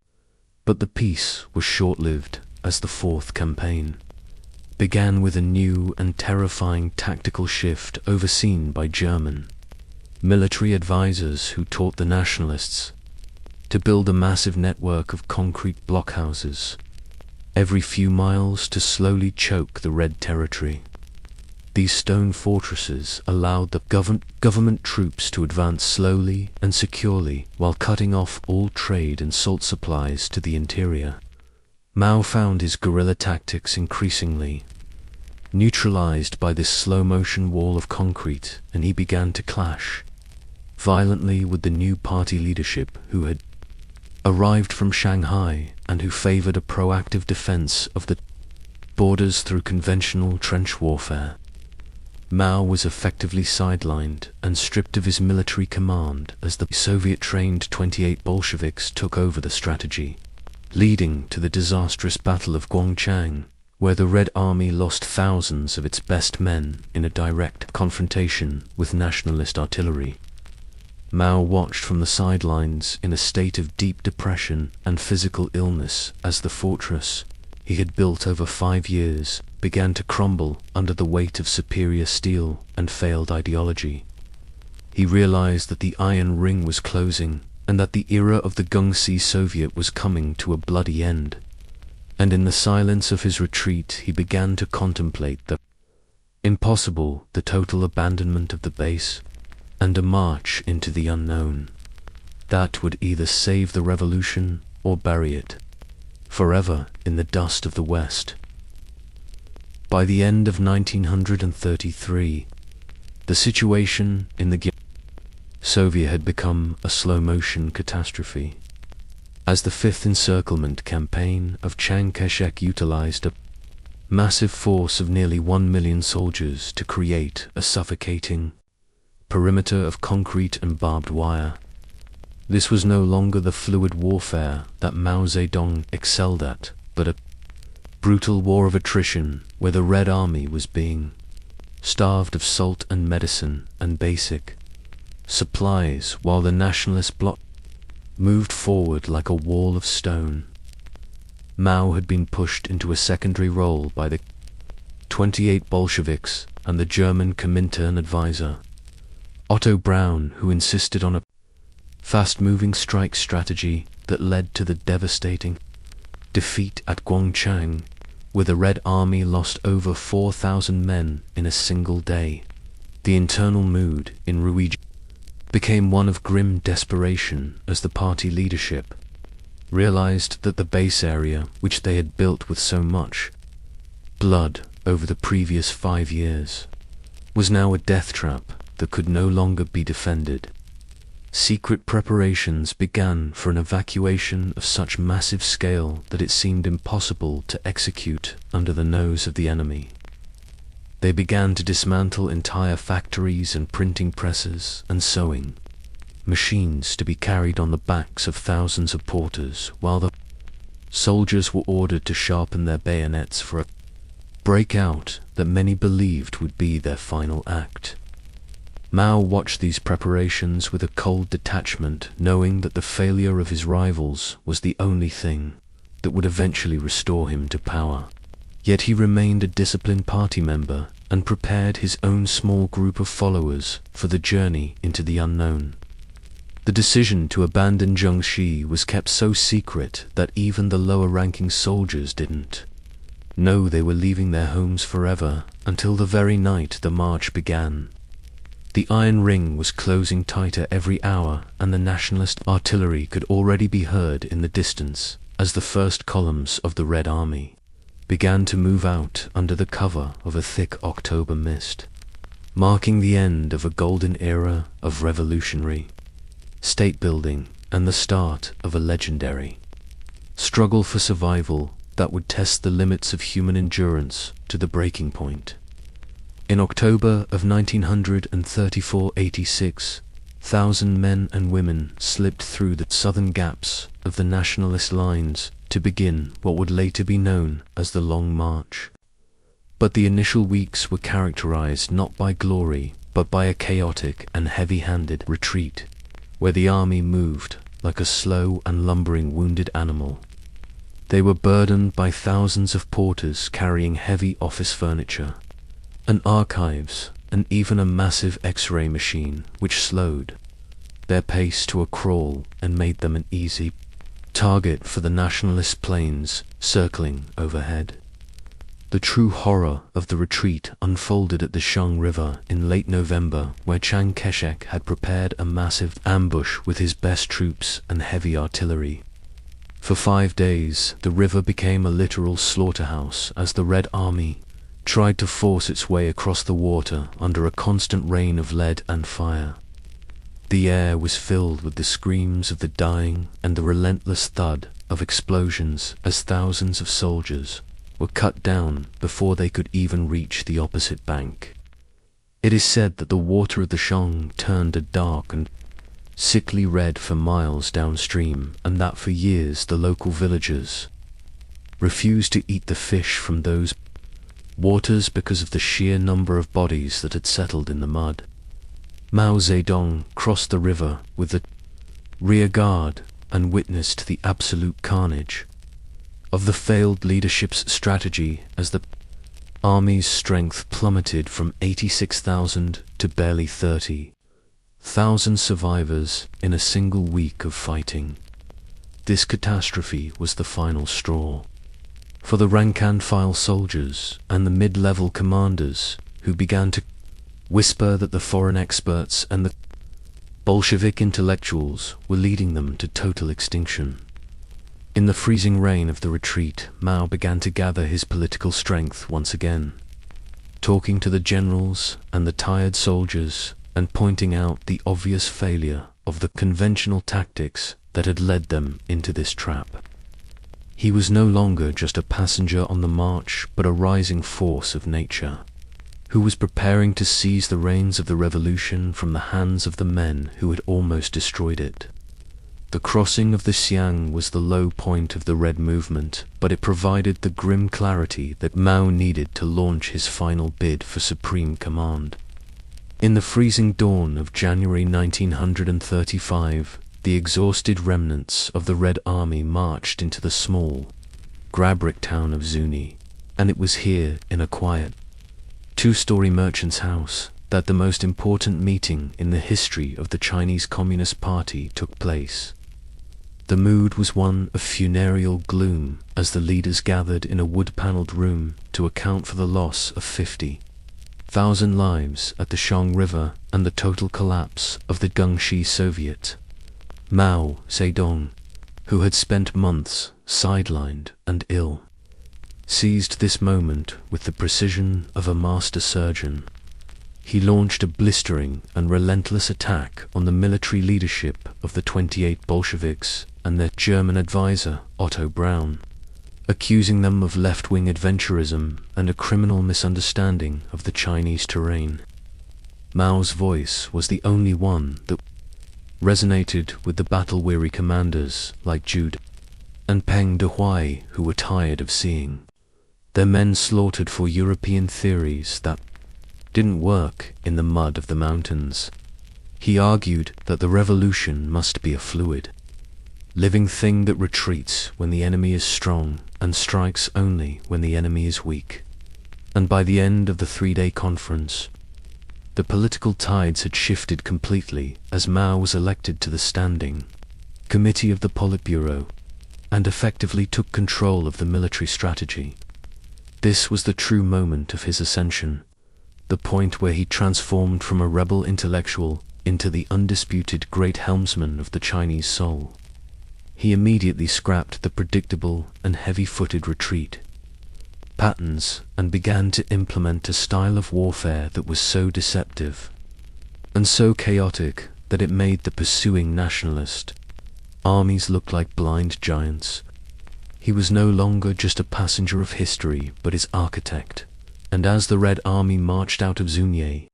But the peace was short-lived, as the fourth campaign began with a new and terrifying tactical shift overseen by German military advisors who taught the nationalists to build a massive network of concrete blockhouses every few miles to slowly choke the Red Territory. These stone fortresses allowed the government troops to advance slowly and securely while cutting off all trade and salt supplies to the interior. Mao found his guerrilla tactics increasingly neutralized by this slow-motion wall of concrete, and he began to clash violently with the new party leadership who had arrived from Shanghai and who favored a proactive defense of the borders through conventional trench warfare. Mao was effectively sidelined and stripped of his military command as the Soviet-trained 28 Bolsheviks took over the strategy, leading to the disastrous Battle of Guangchang, where the Red Army lost thousands of its best men in a direct confrontation with nationalist artillery. Mao watched from the sidelines in a state of deep depression and physical illness as the fortress he had built over 5 years began to crumble under the weight of superior steel and failed ideology. He realized that the Iron Ring was closing and that the era of the Shaanxi Soviet was coming to a bloody end. And in the silence of his retreat he began to contemplate the impossible, the total abandonment of the base, and a march into the unknown that would either save the revolution or bury it forever in the dust of the West. By the end of 1933, the situation in the Soviet had become a slow-motion catastrophe, as the Fifth Encirclement Campaign of Chiang Kai-shek utilized a massive force of nearly 1 million soldiers to create a suffocating perimeter of concrete and barbed wire. This was no longer the fluid warfare that Mao Zedong excelled at, but a brutal war of attrition where the Red Army was being starved of salt and medicine and basic supplies while the nationalist bloc moved forward like a wall of stone. Mao had been pushed into a secondary role by the 28 Bolsheviks and the German Comintern advisor Otto Braun, who insisted on a fast-moving strike strategy that led to the devastating defeat at Guangchang, where the Red Army lost over 4,000 men in a single day. The internal mood in Ruiji became one of grim desperation as the party leadership realized that the base area, which they had built with so much blood over the previous 5 years, was now a death trap that could no longer be defended. Secret preparations began for an evacuation of such massive scale that it seemed impossible to execute under the nose of the enemy. They began to dismantle entire factories and printing presses and sewing machines to be carried on the backs of thousands of porters, while the soldiers were ordered to sharpen their bayonets for a breakout that many believed would be their final act. Mao watched these preparations with a cold detachment, knowing that the failure of his rivals was the only thing that would eventually restore him to power. Yet he remained a disciplined party member and prepared his own small group of followers for the journey into the unknown. The decision to abandon Shaanxi was kept so secret that even the lower-ranking soldiers didn't know they were leaving their homes forever until the very night the march began. The Iron Ring was closing tighter every hour, and the nationalist artillery could already be heard in the distance as the first columns of the Red Army began to move out under the cover of a thick October mist, marking the end of a golden era of revolutionary state building and the start of a legendary struggle for survival that would test the limits of human endurance to the breaking point. In October of 1934-86,000 men and women slipped through the southern gaps of the nationalist lines to begin what would later be known as the Long March. But the initial weeks were characterized not by glory, but by a chaotic and heavy-handed retreat, where the army moved like a slow and lumbering wounded animal. They were burdened by thousands of porters carrying heavy office furniture, and archives, and even a massive X-ray machine which slowed their pace to a crawl and made them an easy target for the nationalist planes circling overhead. The true horror of the retreat unfolded at the Shaanxi River in late November, where Chiang Kai-shek had prepared a massive ambush with his best troops and heavy artillery. For 5 days, the river became a literal slaughterhouse as the Red Army tried to force its way across the water under a constant rain of lead and fire. The air was filled with the screams of the dying and the relentless thud of explosions as thousands of soldiers were cut down before they could even reach the opposite bank. It is said that the water of the Shaanxi turned a dark and sickly red for miles downstream, and that for years the local villagers refused to eat the fish from those waters because of the sheer number of bodies that had settled in the mud. Mao Zedong crossed the river with the rear guard and witnessed the absolute carnage of the failed leadership's strategy as the army's strength plummeted from 86,000 to barely 30,000 survivors in a single week of fighting. This catastrophe was the final straw for the rank-and-file soldiers and the mid-level commanders, who began to whisper that the foreign experts and the Bolshevik intellectuals were leading them to total extinction. In the freezing rain of the retreat, Mao began to gather his political strength once again, talking to the generals and the tired soldiers and pointing out the obvious failure of the conventional tactics that had led them into this trap. He was no longer just a passenger on the march, but a rising force of nature, who was preparing to seize the reins of the revolution from the hands of the men who had almost destroyed it. The crossing of the Xiang was the low point of the Red movement, but it provided the grim clarity that Mao needed to launch his final bid for supreme command. In the freezing dawn of January 1935, the exhausted remnants of the Red Army marched into the small, grab-brick town of Zuni, and it was here, in a quiet, two-story merchant's house, that the most important meeting in the history of the Chinese Communist Party took place. The mood was one of funereal gloom as the leaders gathered in a wood-paneled room to account for the loss of 50,000 lives at the Shaanxi River and the total collapse of the Shaanxi Soviet. Mao Zedong, who had spent months sidelined and ill, seized this moment with the precision of a master surgeon. He launched a blistering and relentless attack on the military leadership of the 28 Bolsheviks and their German advisor, Otto Braun, accusing them of left-wing adventurism and a criminal misunderstanding of the Chinese terrain. Mao's voice was the only one that resonated with the battle-weary commanders like Jude and Peng Dehuai, who were tired of seeing their men slaughtered for European theories that didn't work in the mud of the mountains. He argued that the revolution must be a fluid, living thing that retreats when the enemy is strong and strikes only when the enemy is weak. And by the end of the 3-day conference, the political tides had shifted completely as Mao was elected to the Standing Committee of the Politburo and effectively took control of the military strategy. This was the true moment of his ascension, the point where he transformed from a rebel intellectual into the undisputed great helmsman of the Chinese soul. He immediately scrapped the predictable and heavy-footed retreat patterns and began to implement a style of warfare that was so deceptive and so chaotic that it made the pursuing nationalist armies looked like blind giants. He was no longer just a passenger of history, but its architect. And as the Red Army marched out of Zunye,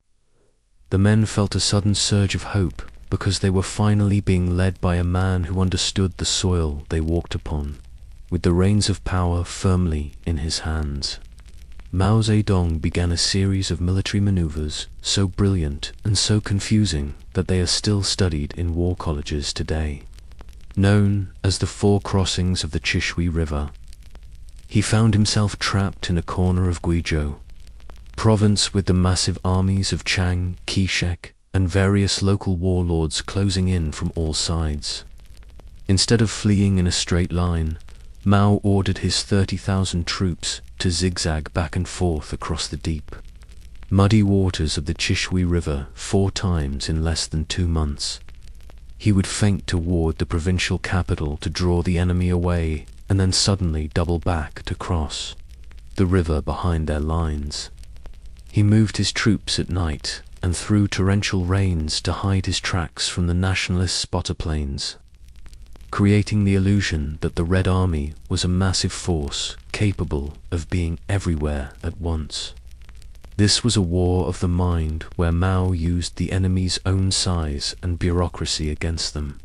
the men felt a sudden surge of hope, because they were finally being led by a man who understood the soil they walked upon, with the reins of power firmly in his hands. Mao Zedong began a series of military maneuvers so brilliant and so confusing that they are still studied in war colleges today. Known as the Four Crossings of the Chishui River, he found himself trapped in a corner of Guizhou province with the massive armies of Chiang Kai-shek and various local warlords closing in from all sides. Instead of fleeing in a straight line, Mao ordered his 30,000 troops to zigzag back and forth across the deep, muddy waters of the Chishui River 4 times in less than 2 months. He would feint toward the provincial capital to draw the enemy away, and then suddenly double back to cross the river behind their lines. He moved his troops at night and through torrential rains to hide his tracks from the nationalist spotter planes, creating the illusion that the Red Army was a massive force capable of being everywhere at once. This was a war of the mind where Mao used the enemy's own size and bureaucracy against them,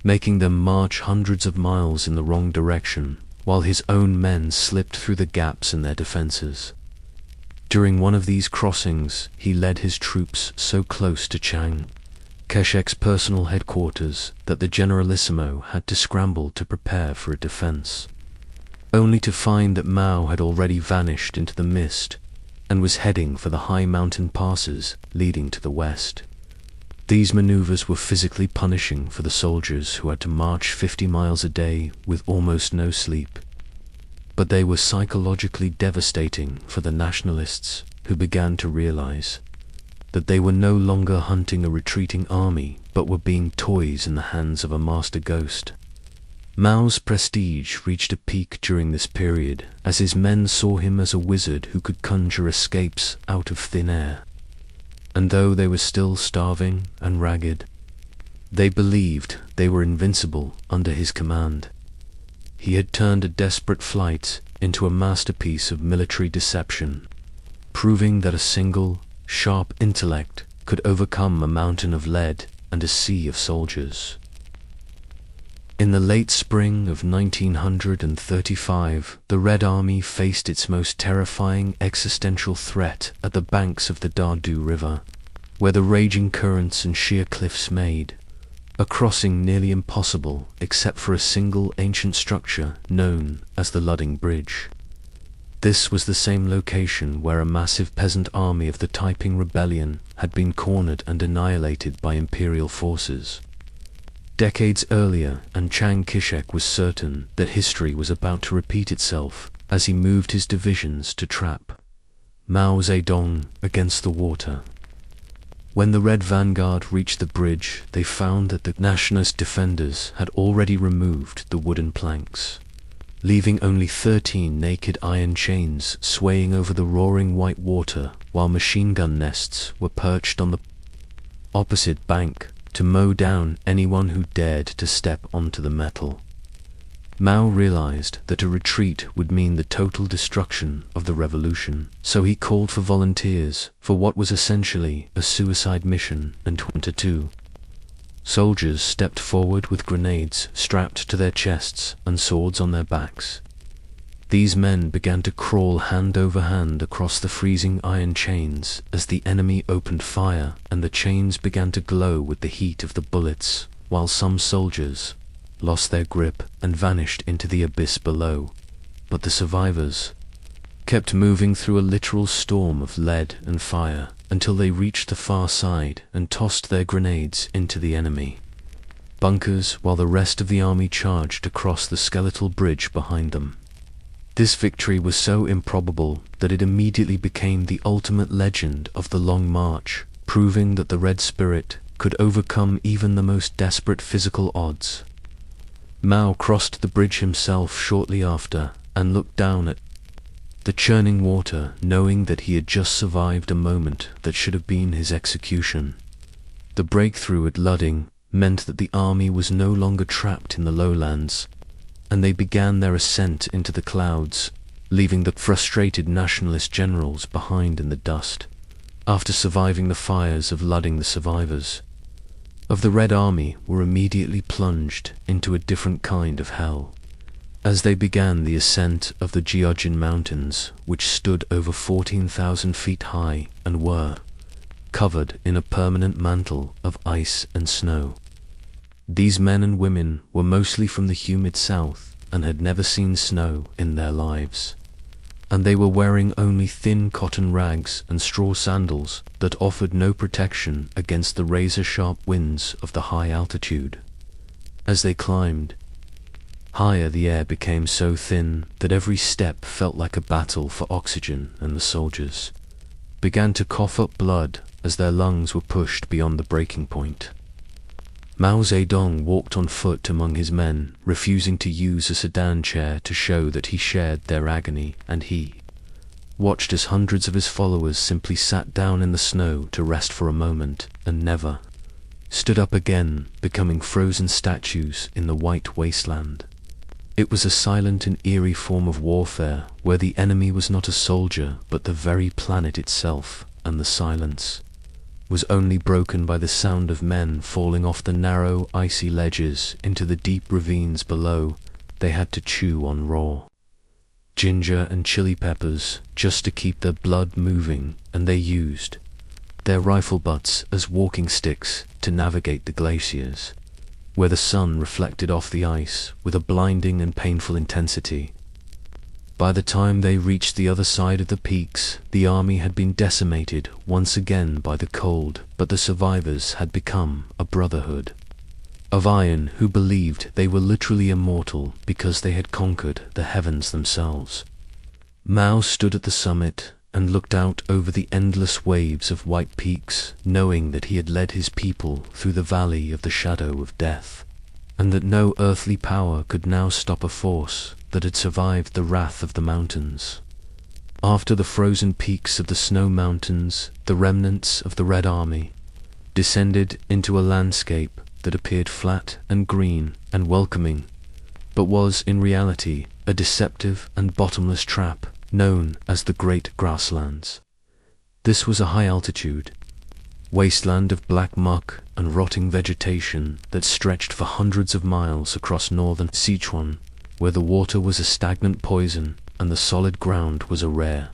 making them march hundreds of miles in the wrong direction, while his own men slipped through the gaps in their defenses. During one of these crossings, he led his troops so close to Chiang Kai-shek's personal headquarters that the generalissimo had to scramble to prepare for a defense, only to find that Mao had already vanished into the mist and was heading for the high mountain passes leading to the west. These maneuvers were physically punishing for the soldiers who had to march 50 miles a day with almost no sleep, but they were psychologically devastating for the nationalists, who began to realize that they were no longer hunting a retreating army, but were being toys in the hands of a master ghost. Mao's prestige reached a peak during this period, as his men saw him as a wizard who could conjure escapes out of thin air. And though they were still starving and ragged, they believed they were invincible under his command. He had turned a desperate flight into a masterpiece of military deception, proving that a single, sharp intellect could overcome a mountain of lead and a sea of soldiers. In the late spring of 1935, the Red Army faced its most terrifying existential threat at the banks of the Dardu River, where the raging currents and sheer cliffs made a crossing nearly impossible except for a single ancient structure known as the Ludding Bridge. This was the same location where a massive peasant army of the Taiping Rebellion had been cornered and annihilated by imperial forces decades earlier, and Chiang Kai-shek was certain that history was about to repeat itself as he moved his divisions to trap Mao Zedong against the water. When the Red Vanguard reached the bridge, they found that the nationalist defenders had already removed the wooden planks, leaving only 13 naked iron chains swaying over the roaring white water, while machine gun nests were perched on the opposite bank to mow down anyone who dared to step onto the metal. Mao realized that a retreat would mean the total destruction of the revolution, so he called for volunteers for what was essentially a suicide mission, and 22 soldiers stepped forward with grenades strapped to their chests and swords on their backs. These men began to crawl hand over hand across the freezing iron chains as the enemy opened fire, and the chains began to glow with the heat of the bullets, while some soldiers lost their grip and vanished into the abyss below. But the survivors kept moving through a literal storm of lead and fire until they reached the far side and tossed their grenades into the enemy bunkers, while the rest of the army charged across the skeletal bridge behind them. This victory was so improbable that it immediately became the ultimate legend of the Long March, proving that the Red Spirit could overcome even the most desperate physical odds. Mao crossed the bridge himself shortly after and looked down at the churning water, knowing that he had just survived a moment that should have been his execution. The breakthrough at Ludding meant that the army was no longer trapped in the lowlands, and they began their ascent into the clouds, leaving the frustrated nationalist generals behind in the dust, after surviving the fires of flooding the survivors of the Red Army were immediately plunged into a different kind of hell. As they began the ascent of the Jiaojin Mountains, which stood over 14,000 feet high and were covered in a permanent mantle of ice and snow. These men and women were mostly from the humid south and had never seen snow in their lives, and they were wearing only thin cotton rags and straw sandals that offered no protection against the razor-sharp winds of the high altitude. As they climbed higher, the air became so thin that every step felt like a battle for oxygen, and the soldiers began to cough up blood as their lungs were pushed beyond the breaking point. Mao Zedong walked on foot among his men, refusing to use a sedan chair to show that he shared their agony, and he watched as hundreds of his followers simply sat down in the snow to rest for a moment and never stood up again, becoming frozen statues in the white wasteland. It was a silent and eerie form of warfare where the enemy was not a soldier but the very planet itself, and the silence was only broken by the sound of men falling off the narrow, icy ledges into the deep ravines below. They had to chew on raw ginger and chili peppers just to keep their blood moving, and they used their rifle butts as walking sticks to navigate the glaciers, where the sun reflected off the ice with a blinding and painful intensity. By the time they reached the other side of the peaks, the army had been decimated once again by the cold, but the survivors had become a brotherhood of iron who believed they were literally immortal because they had conquered the heavens themselves. Mao stood at the summit and looked out over the endless waves of white peaks, knowing that he had led his people through the valley of the shadow of death, and that no earthly power could now stop a force that had survived the wrath of the mountains. After the frozen peaks of the snow mountains, the remnants of the Red Army descended into a landscape that appeared flat and green and welcoming, but was in reality a deceptive and bottomless trap known as the Great Grasslands. This was a high-altitude wasteland of black muck and rotting vegetation that stretched for hundreds of miles across northern Sichuan, where the water was a stagnant poison and the solid ground was a rare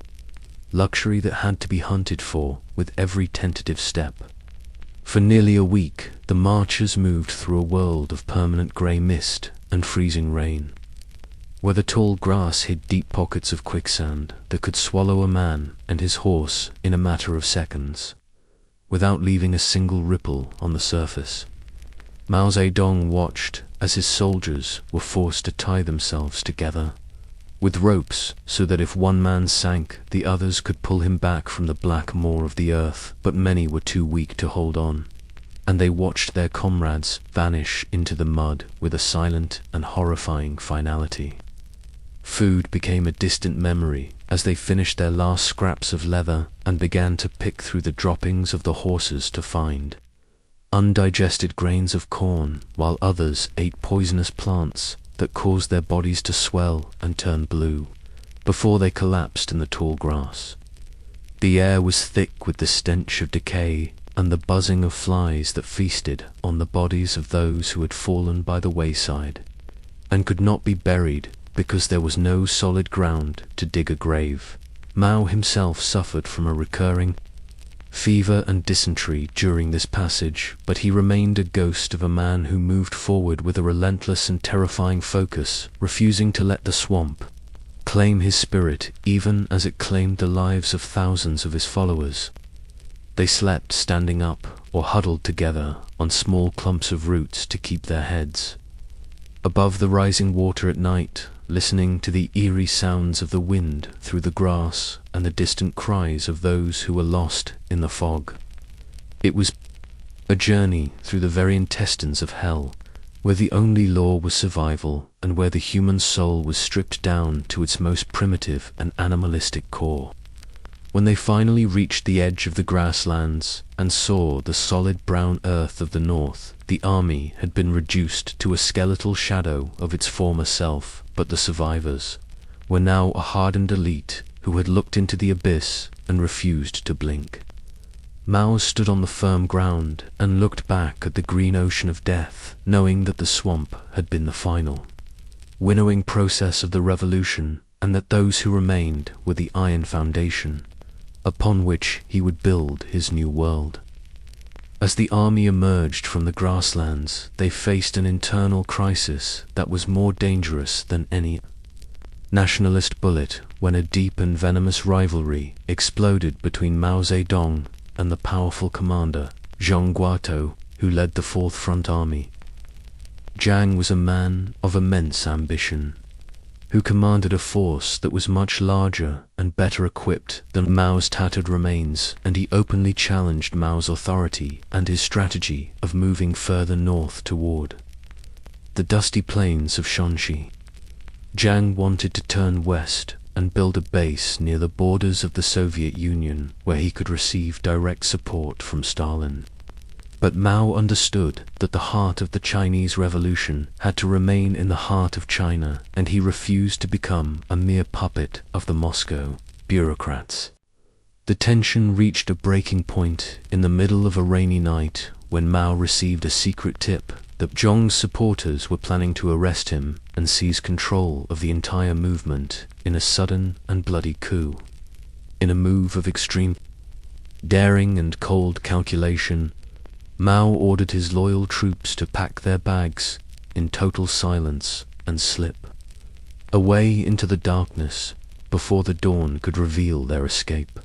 luxury that had to be hunted for with every tentative step. For nearly a week, the marchers moved through a world of permanent grey mist and freezing rain, where the tall grass hid deep pockets of quicksand that could swallow a man and his horse in a matter of seconds, without leaving a single ripple on the surface. Mao Zedong watched as his soldiers were forced to tie themselves together with ropes so that if one man sank, the others could pull him back from the black maw of the earth, but many were too weak to hold on, and they watched their comrades vanish into the mud with a silent and horrifying finality. Food became a distant memory as they finished their last scraps of leather and began to pick through the droppings of the horses to find undigested grains of corn, while others ate poisonous plants that caused their bodies to swell and turn blue before they collapsed in the tall grass. The air was thick with the stench of decay and the buzzing of flies that feasted on the bodies of those who had fallen by the wayside and could not be buried because there was no solid ground to dig a grave. Mao himself suffered from a recurring fever and dysentery during this passage, but he remained a ghost of a man who moved forward with a relentless and terrifying focus, refusing to let the swamp claim his spirit even as it claimed the lives of thousands of his followers. They slept standing up or huddled together on small clumps of roots to keep their heads above the rising water at night, listening to the eerie sounds of the wind through the grass and the distant cries of those who were lost in the fog. It was a journey through the very intestines of hell, where the only law was survival and where the human soul was stripped down to its most primitive and animalistic core. When they finally reached the edge of the grasslands and saw the solid brown earth of the north, the army had been reduced to a skeletal shadow of its former self, but the survivors were now a hardened elite who had looked into the abyss and refused to blink. Mao stood on the firm ground and looked back at the green ocean of death, knowing that the swamp had been the final winnowing process of the revolution, and that those who remained were the iron foundation upon which he would build his new world. As the army emerged from the grasslands, they faced an internal crisis that was more dangerous than any nationalist bullet when a deep and venomous rivalry exploded between Mao Zedong and the powerful commander, Zhang Guotou, who led the Fourth Front Army. Zhang was a man of immense ambition, who commanded a force that was much larger and better equipped than Mao's tattered remains, and he openly challenged Mao's authority and his strategy of moving further north toward the dusty plains of Shaanxi. Zhang wanted to turn west and build a base near the borders of the Soviet Union where he could receive direct support from Stalin. But Mao understood that the heart of the Chinese Revolution had to remain in the heart of China, and he refused to become a mere puppet of the Moscow bureaucrats. The tension reached a breaking point in the middle of a rainy night when Mao received a secret tip that Zhang's supporters were planning to arrest him and seize control of the entire movement in a sudden and bloody coup. In a move of extreme daring and cold calculation, Mao ordered his loyal troops to pack their bags in total silence and slip away into the darkness before the dawn could reveal their escape.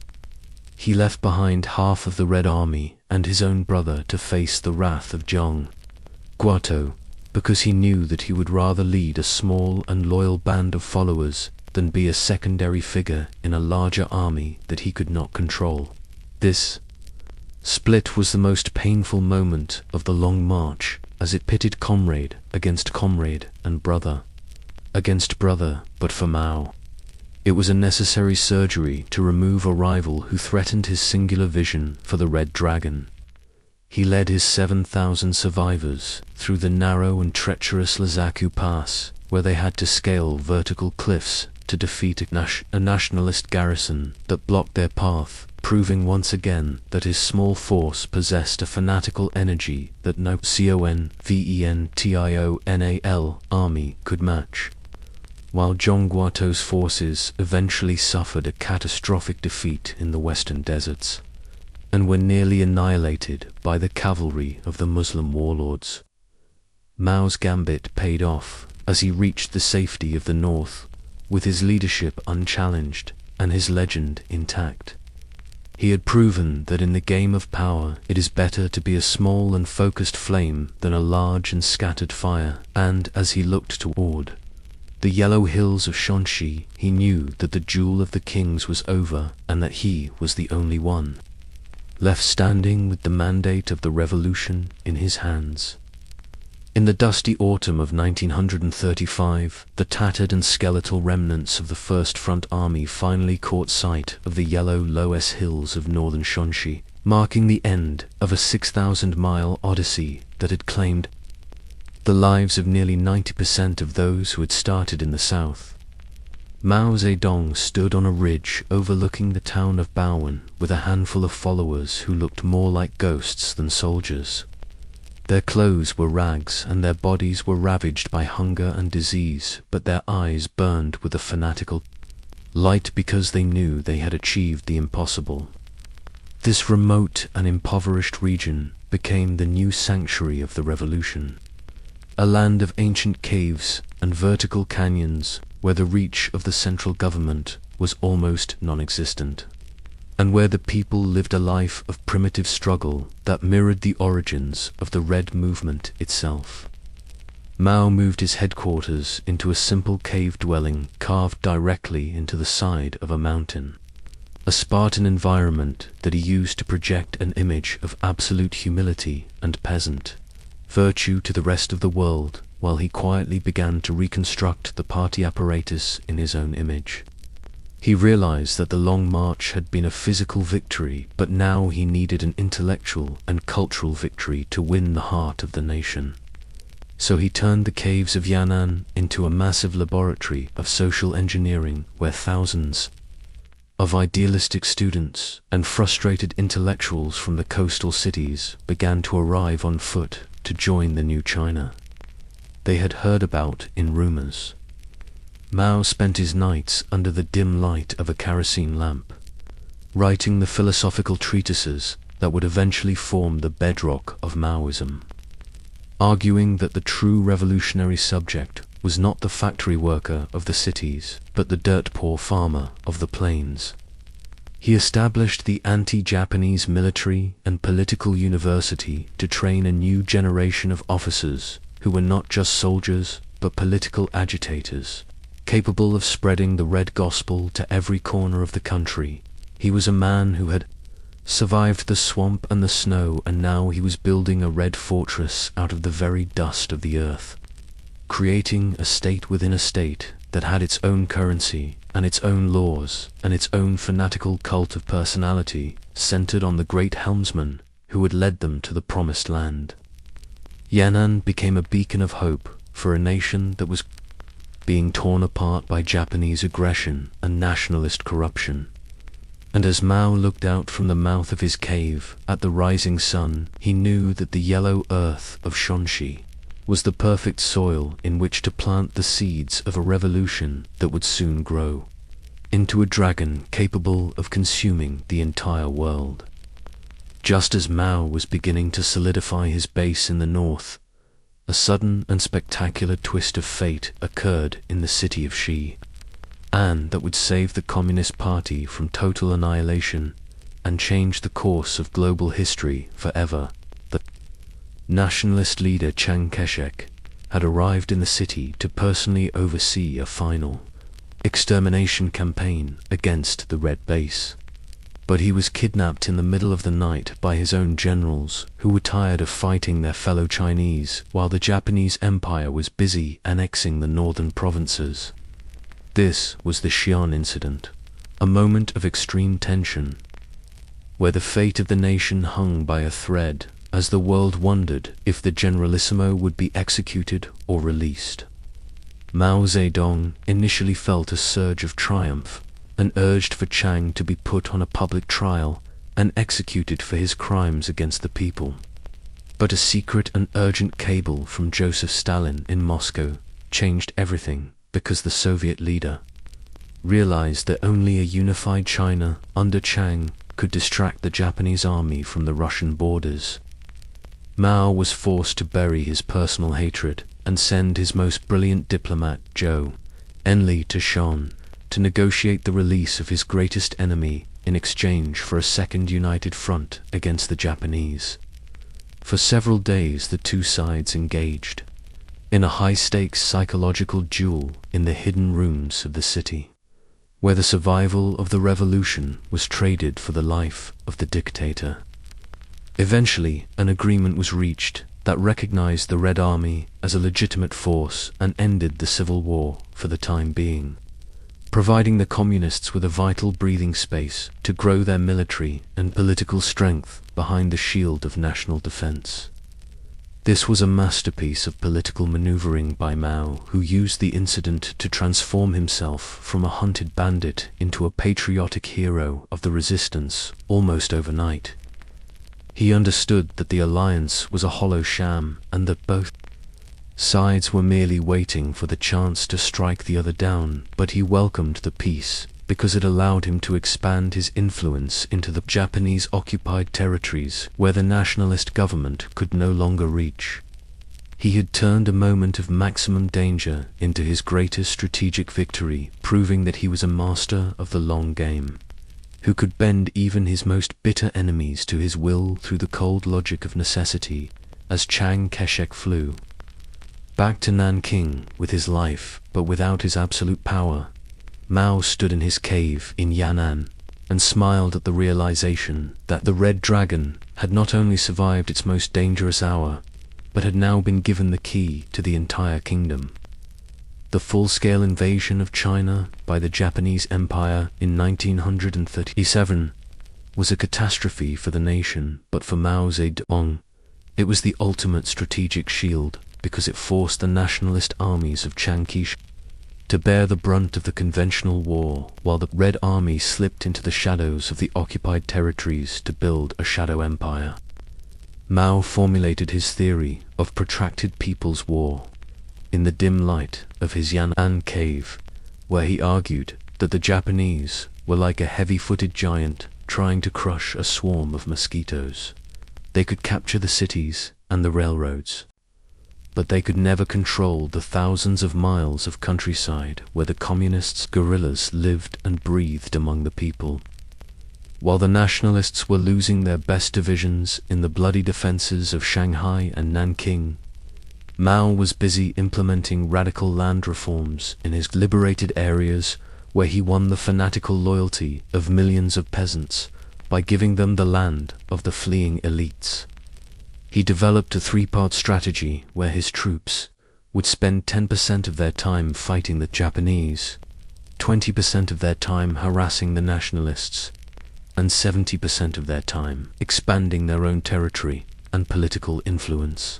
He left behind half of the Red Army and his own brother to face the wrath of Zhang Guotou, because he knew that he would rather lead a small and loyal band of followers than be a secondary figure in a larger army that he could not control. This split was the most painful moment of the long march, as it pitted comrade against comrade and brother against brother, but for Mao, it was a necessary surgery to remove a rival who threatened his singular vision for the Red Dragon. He led his 7,000 survivors through the narrow and treacherous Lazaku Pass, where they had to scale vertical cliffs to defeat a nationalist garrison that blocked their path, proving once again that his small force possessed a fanatical energy that no CONVENTIONAL army could match. While Zhang Guotou's forces eventually suffered a catastrophic defeat in the western deserts, and were nearly annihilated by the cavalry of the Muslim warlords, Mao's gambit paid off as he reached the safety of the north, with his leadership unchallenged and his legend intact. He had proven that in the game of power it is better to be a small and focused flame than a large and scattered fire, and as he looked toward the yellow hills of Shaanxi, he knew that the duel of the kings was over and that he was the only one left standing with the mandate of the revolution in his hands. In the dusty autumn of 1935, the tattered and skeletal remnants of the First Front Army finally caught sight of the yellow Loess hills of northern Shaanxi, marking the end of a 6,000-mile odyssey that had claimed the lives of nearly 90% of those who had started in the south. Mao Zedong stood on a ridge overlooking the town of Baowen with a handful of followers who looked more like ghosts than soldiers. Their clothes were rags and their bodies were ravaged by hunger and disease, but their eyes burned with a fanatical light because they knew they had achieved the impossible. This remote and impoverished region became the new sanctuary of the revolution, a land of ancient caves and vertical canyons where the reach of the central government was almost non-existent, and where the people lived a life of primitive struggle that mirrored the origins of the Red Movement itself. Mao moved his headquarters into a simple cave dwelling carved directly into the side of a mountain, a Spartan environment that he used to project an image of absolute humility and peasant virtue to the rest of the world, while he quietly began to reconstruct the party apparatus in his own image. He realized that the Long March had been a physical victory, but now he needed an intellectual and cultural victory to win the heart of the nation. So he turned the caves of Yan'an into a massive laboratory of social engineering where thousands of idealistic students and frustrated intellectuals from the coastal cities began to arrive on foot to join the new China they had heard about in rumors. Mao spent his nights under the dim light of a kerosene lamp, writing the philosophical treatises that would eventually form the bedrock of Maoism, arguing that the true revolutionary subject was not the factory worker of the cities, but the dirt-poor farmer of the plains. He established the anti-Japanese military and political university to train a new generation of officers who were not just soldiers, but political agitators, capable of spreading the red gospel to every corner of the country. He was a man who had survived the swamp and the snow, and now he was building a red fortress out of the very dust of the earth, creating a state within a state that had its own currency and its own laws and its own fanatical cult of personality centered on the great helmsman who had led them to the promised land. Yan'an became a beacon of hope for a nation that was being torn apart by Japanese aggression and nationalist corruption. And as Mao looked out from the mouth of his cave at the rising sun, he knew that the yellow earth of Shaanxi was the perfect soil in which to plant the seeds of a revolution that would soon grow into a dragon capable of consuming the entire world. Just as Mao was beginning to solidify his base in the north, a sudden and spectacular twist of fate occurred in the city of Xi, and that would save the Communist Party from total annihilation and change the course of global history forever. The nationalist leader Chiang Kai-shek had arrived in the city to personally oversee a final extermination campaign against the Red Base. But he was kidnapped in the middle of the night by his own generals, who were tired of fighting their fellow Chinese while the Japanese Empire was busy annexing the northern provinces. This was the Xi'an incident, a moment of extreme tension, where the fate of the nation hung by a thread as the world wondered if the Generalissimo would be executed or released. Mao Zedong initially felt a surge of triumph and urged for Chiang to be put on a public trial and executed for his crimes against the people. But a secret and urgent cable from Joseph Stalin in Moscow changed everything, because the Soviet leader realized that only a unified China under Chiang could distract the Japanese army from the Russian borders. Mao was forced to bury his personal hatred and send his most brilliant diplomat, Zhou Enlil, to Shan to negotiate the release of his greatest enemy in exchange for a second united front against the Japanese. For several days the two sides engaged in a high-stakes psychological duel in the hidden rooms of the city, where the survival of the revolution was traded for the life of the dictator. Eventually, an agreement was reached that recognized the Red Army as a legitimate force and ended the civil war for the time being, providing the communists with a vital breathing space to grow their military and political strength behind the shield of national defense. This was a masterpiece of political maneuvering by Mao, who used the incident to transform himself from a hunted bandit into a patriotic hero of the resistance almost overnight. He understood that the alliance was a hollow sham and that both sides were merely waiting for the chance to strike the other down, but he welcomed the peace because it allowed him to expand his influence into the Japanese-occupied territories where the nationalist government could no longer reach. He had turned a moment of maximum danger into his greatest strategic victory, proving that he was a master of the long game, who could bend even his most bitter enemies to his will through the cold logic of necessity. As Chiang Kai-shek flew back to Nanking with his life, but without his absolute power, Mao stood in his cave in Yan'an and smiled at the realization that the Red Dragon had not only survived its most dangerous hour, but had now been given the key to the entire kingdom. The full-scale invasion of China by the Japanese Empire in 1937 was a catastrophe for the nation, but for Mao Zedong, it was the ultimate strategic shield because it forced the nationalist armies of Shaanxi to bear the brunt of the conventional war, while the Red Army slipped into the shadows of the occupied territories to build a shadow empire. Mao formulated his theory of protracted people's war in the dim light of his Yan'an cave, where he argued that the Japanese were like a heavy-footed giant trying to crush a swarm of mosquitoes. They could capture the cities and the railroads, but they could never control the thousands of miles of countryside where the communists' guerrillas lived and breathed among the people. While the nationalists were losing their best divisions in the bloody defenses of Shanghai and Nanking, Mao was busy implementing radical land reforms in his liberated areas, where he won the fanatical loyalty of millions of peasants by giving them the land of the fleeing elites. He developed a three-part strategy where his troops would spend 10% of their time fighting the Japanese, 20% of their time harassing the nationalists, and 70% of their time expanding their own territory and political influence.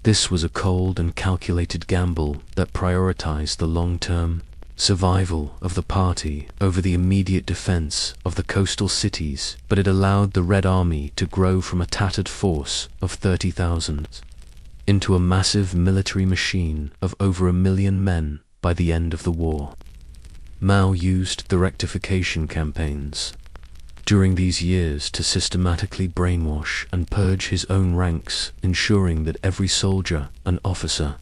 This was a cold and calculated gamble that prioritized the long-term survival of the party over the immediate defense of the coastal cities, but it allowed the Red Army to grow from a tattered force of 30,000 into a massive military machine of over 1 million men by the end of the war. Mao used the rectification campaigns during these years to systematically brainwash and purge his own ranks, ensuring that every soldier and officer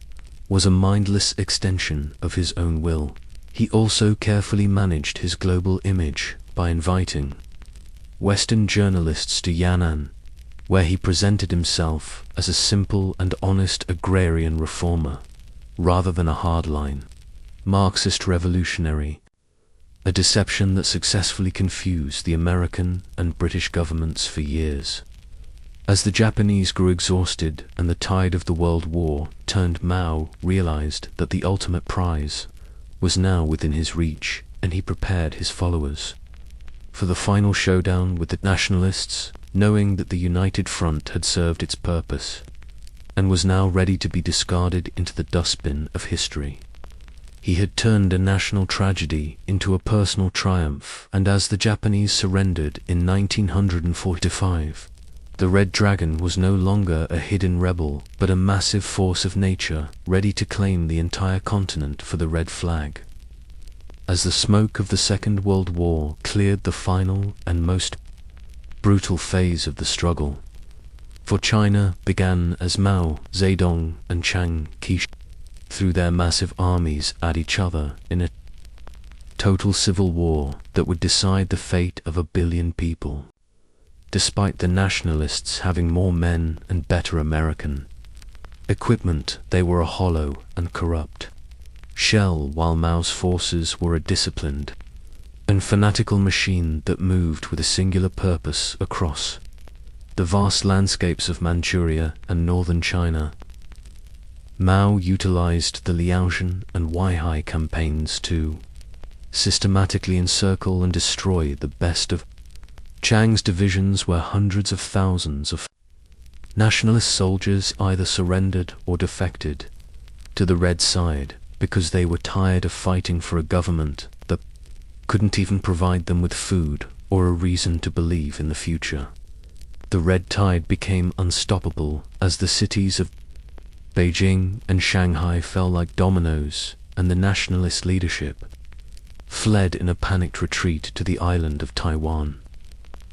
was a mindless extension of his own will. He also carefully managed his global image by inviting Western journalists to Yan'an, where he presented himself as a simple and honest agrarian reformer, rather than a hardline Marxist revolutionary, a deception that successfully confused the American and British governments for years. As the Japanese grew exhausted and the tide of the World War turned, Mao realized that the ultimate prize was now within his reach, and he prepared his followers for the final showdown with the nationalists, knowing that the United Front had served its purpose and was now ready to be discarded into the dustbin of history. He had turned a national tragedy into a personal triumph, and as the Japanese surrendered in 1945, the Red Dragon was no longer a hidden rebel, but a massive force of nature, ready to claim the entire continent for the Red Flag. As the smoke of the Second World War cleared the final and most brutal phase of the struggle, for China began as Mao Zedong and Chiang Kai-shek threw their massive armies at each other in a total civil war that would decide the fate of 1 billion people. Despite the nationalists having more men and better American equipment, they were a hollow and corrupt shell, while Mao's forces were a disciplined and fanatical machine that moved with a singular purpose across the vast landscapes of Manchuria and northern China. Mao utilized the Liaotian and Weihai campaigns to systematically encircle and destroy the best of Chiang's divisions, where hundreds of thousands of nationalist soldiers either surrendered or defected to the Red side because they were tired of fighting for a government that couldn't even provide them with food or a reason to believe in the future. The Red Tide became unstoppable as the cities of Beijing and Shanghai fell like dominoes, and the nationalist leadership fled in a panicked retreat to the island of Taiwan,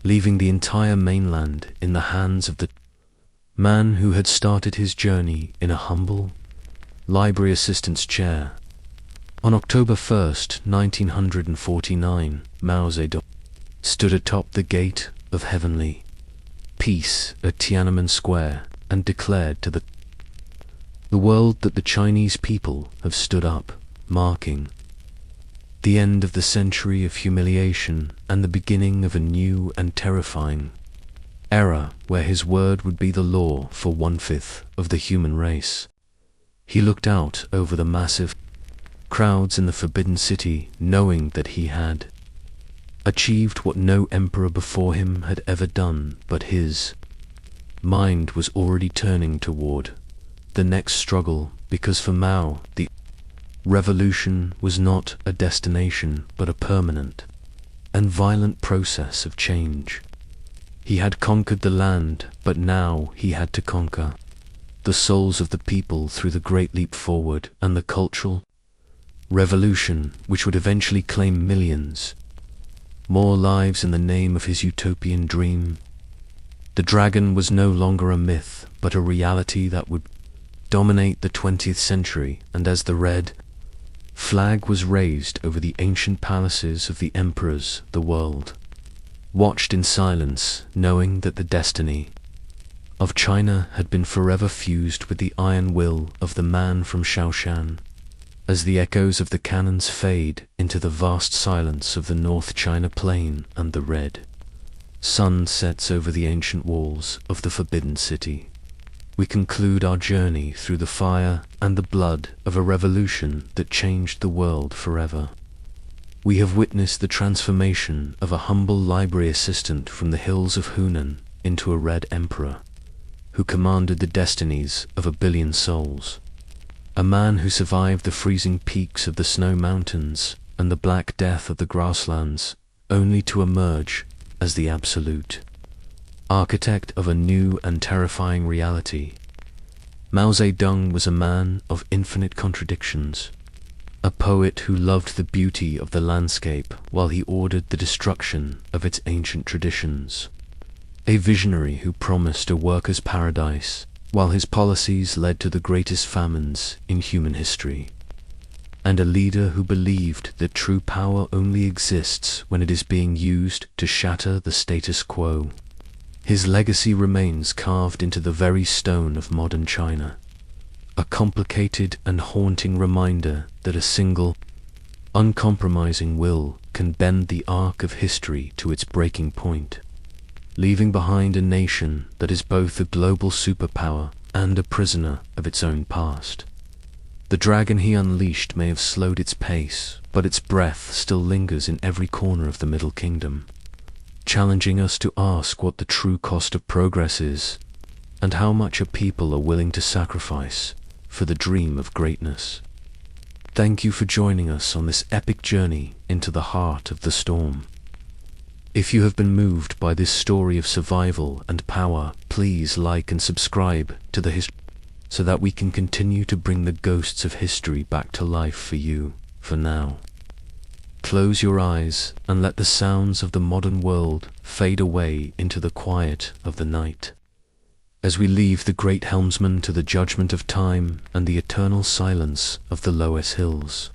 leaving the entire mainland in the hands of the man who had started his journey in a humble library assistant's chair. On October 1st, 1949, Mao Zedong stood atop the gate of heavenly peace at Tiananmen Square and declared to the world that the Chinese people have stood up, marking the end of the century of humiliation and the beginning of a new and terrifying era where his word would be the law for 1/5 of the human race. He looked out over the massive crowds in the Forbidden City, knowing that he had achieved what no emperor before him had ever done, but his mind was already turning toward the next struggle, because for Mao, the revolution was not a destination, but a permanent and violent process of change. He had conquered the land, but now he had to conquer the souls of the people through the Great Leap Forward and the cultural revolution, which would eventually claim millions more lives in the name of his utopian dream. The dragon was no longer a myth, but a reality that would dominate the 20th century, and as the red flag was raised over the ancient palaces of the emperors, the world watched in silence, knowing that the destiny of China had been forever fused with the iron will of the man from Shaanxi. As the echoes of the cannons fade into the vast silence of the North China Plain and the red sun sets over the ancient walls of the Forbidden City, we conclude our journey through the fire and the blood of a revolution that changed the world forever. We have witnessed the transformation of a humble library assistant from the hills of Hunan into a red emperor, who commanded the destinies of 1 billion souls. A man who survived the freezing peaks of the snow mountains and the black death of the grasslands, only to emerge as the absolute architect of a new and terrifying reality. Mao Zedong was a man of infinite contradictions, a poet who loved the beauty of the landscape while he ordered the destruction of its ancient traditions, a visionary who promised a workers' paradise while his policies led to the greatest famines in human history, and a leader who believed that true power only exists when it is being used to shatter the status quo. His legacy remains carved into the very stone of modern China, a complicated and haunting reminder that a single, uncompromising will can bend the arc of history to its breaking point, leaving behind a nation that is both a global superpower and a prisoner of its own past. The dragon he unleashed may have slowed its pace, but its breath still lingers in every corner of the Middle Kingdom, challenging us to ask what the true cost of progress is, and how much a people are willing to sacrifice for the dream of greatness. Thank you for joining us on this epic journey into the heart of the storm. If you have been moved by this story of survival and power, please like and subscribe to the history so that we can continue to bring the ghosts of history back to life for you. For now, close your eyes and let the sounds of the modern world fade away into the quiet of the night, as we leave the great helmsman to the judgment of time and the eternal silence of the Loess Hills.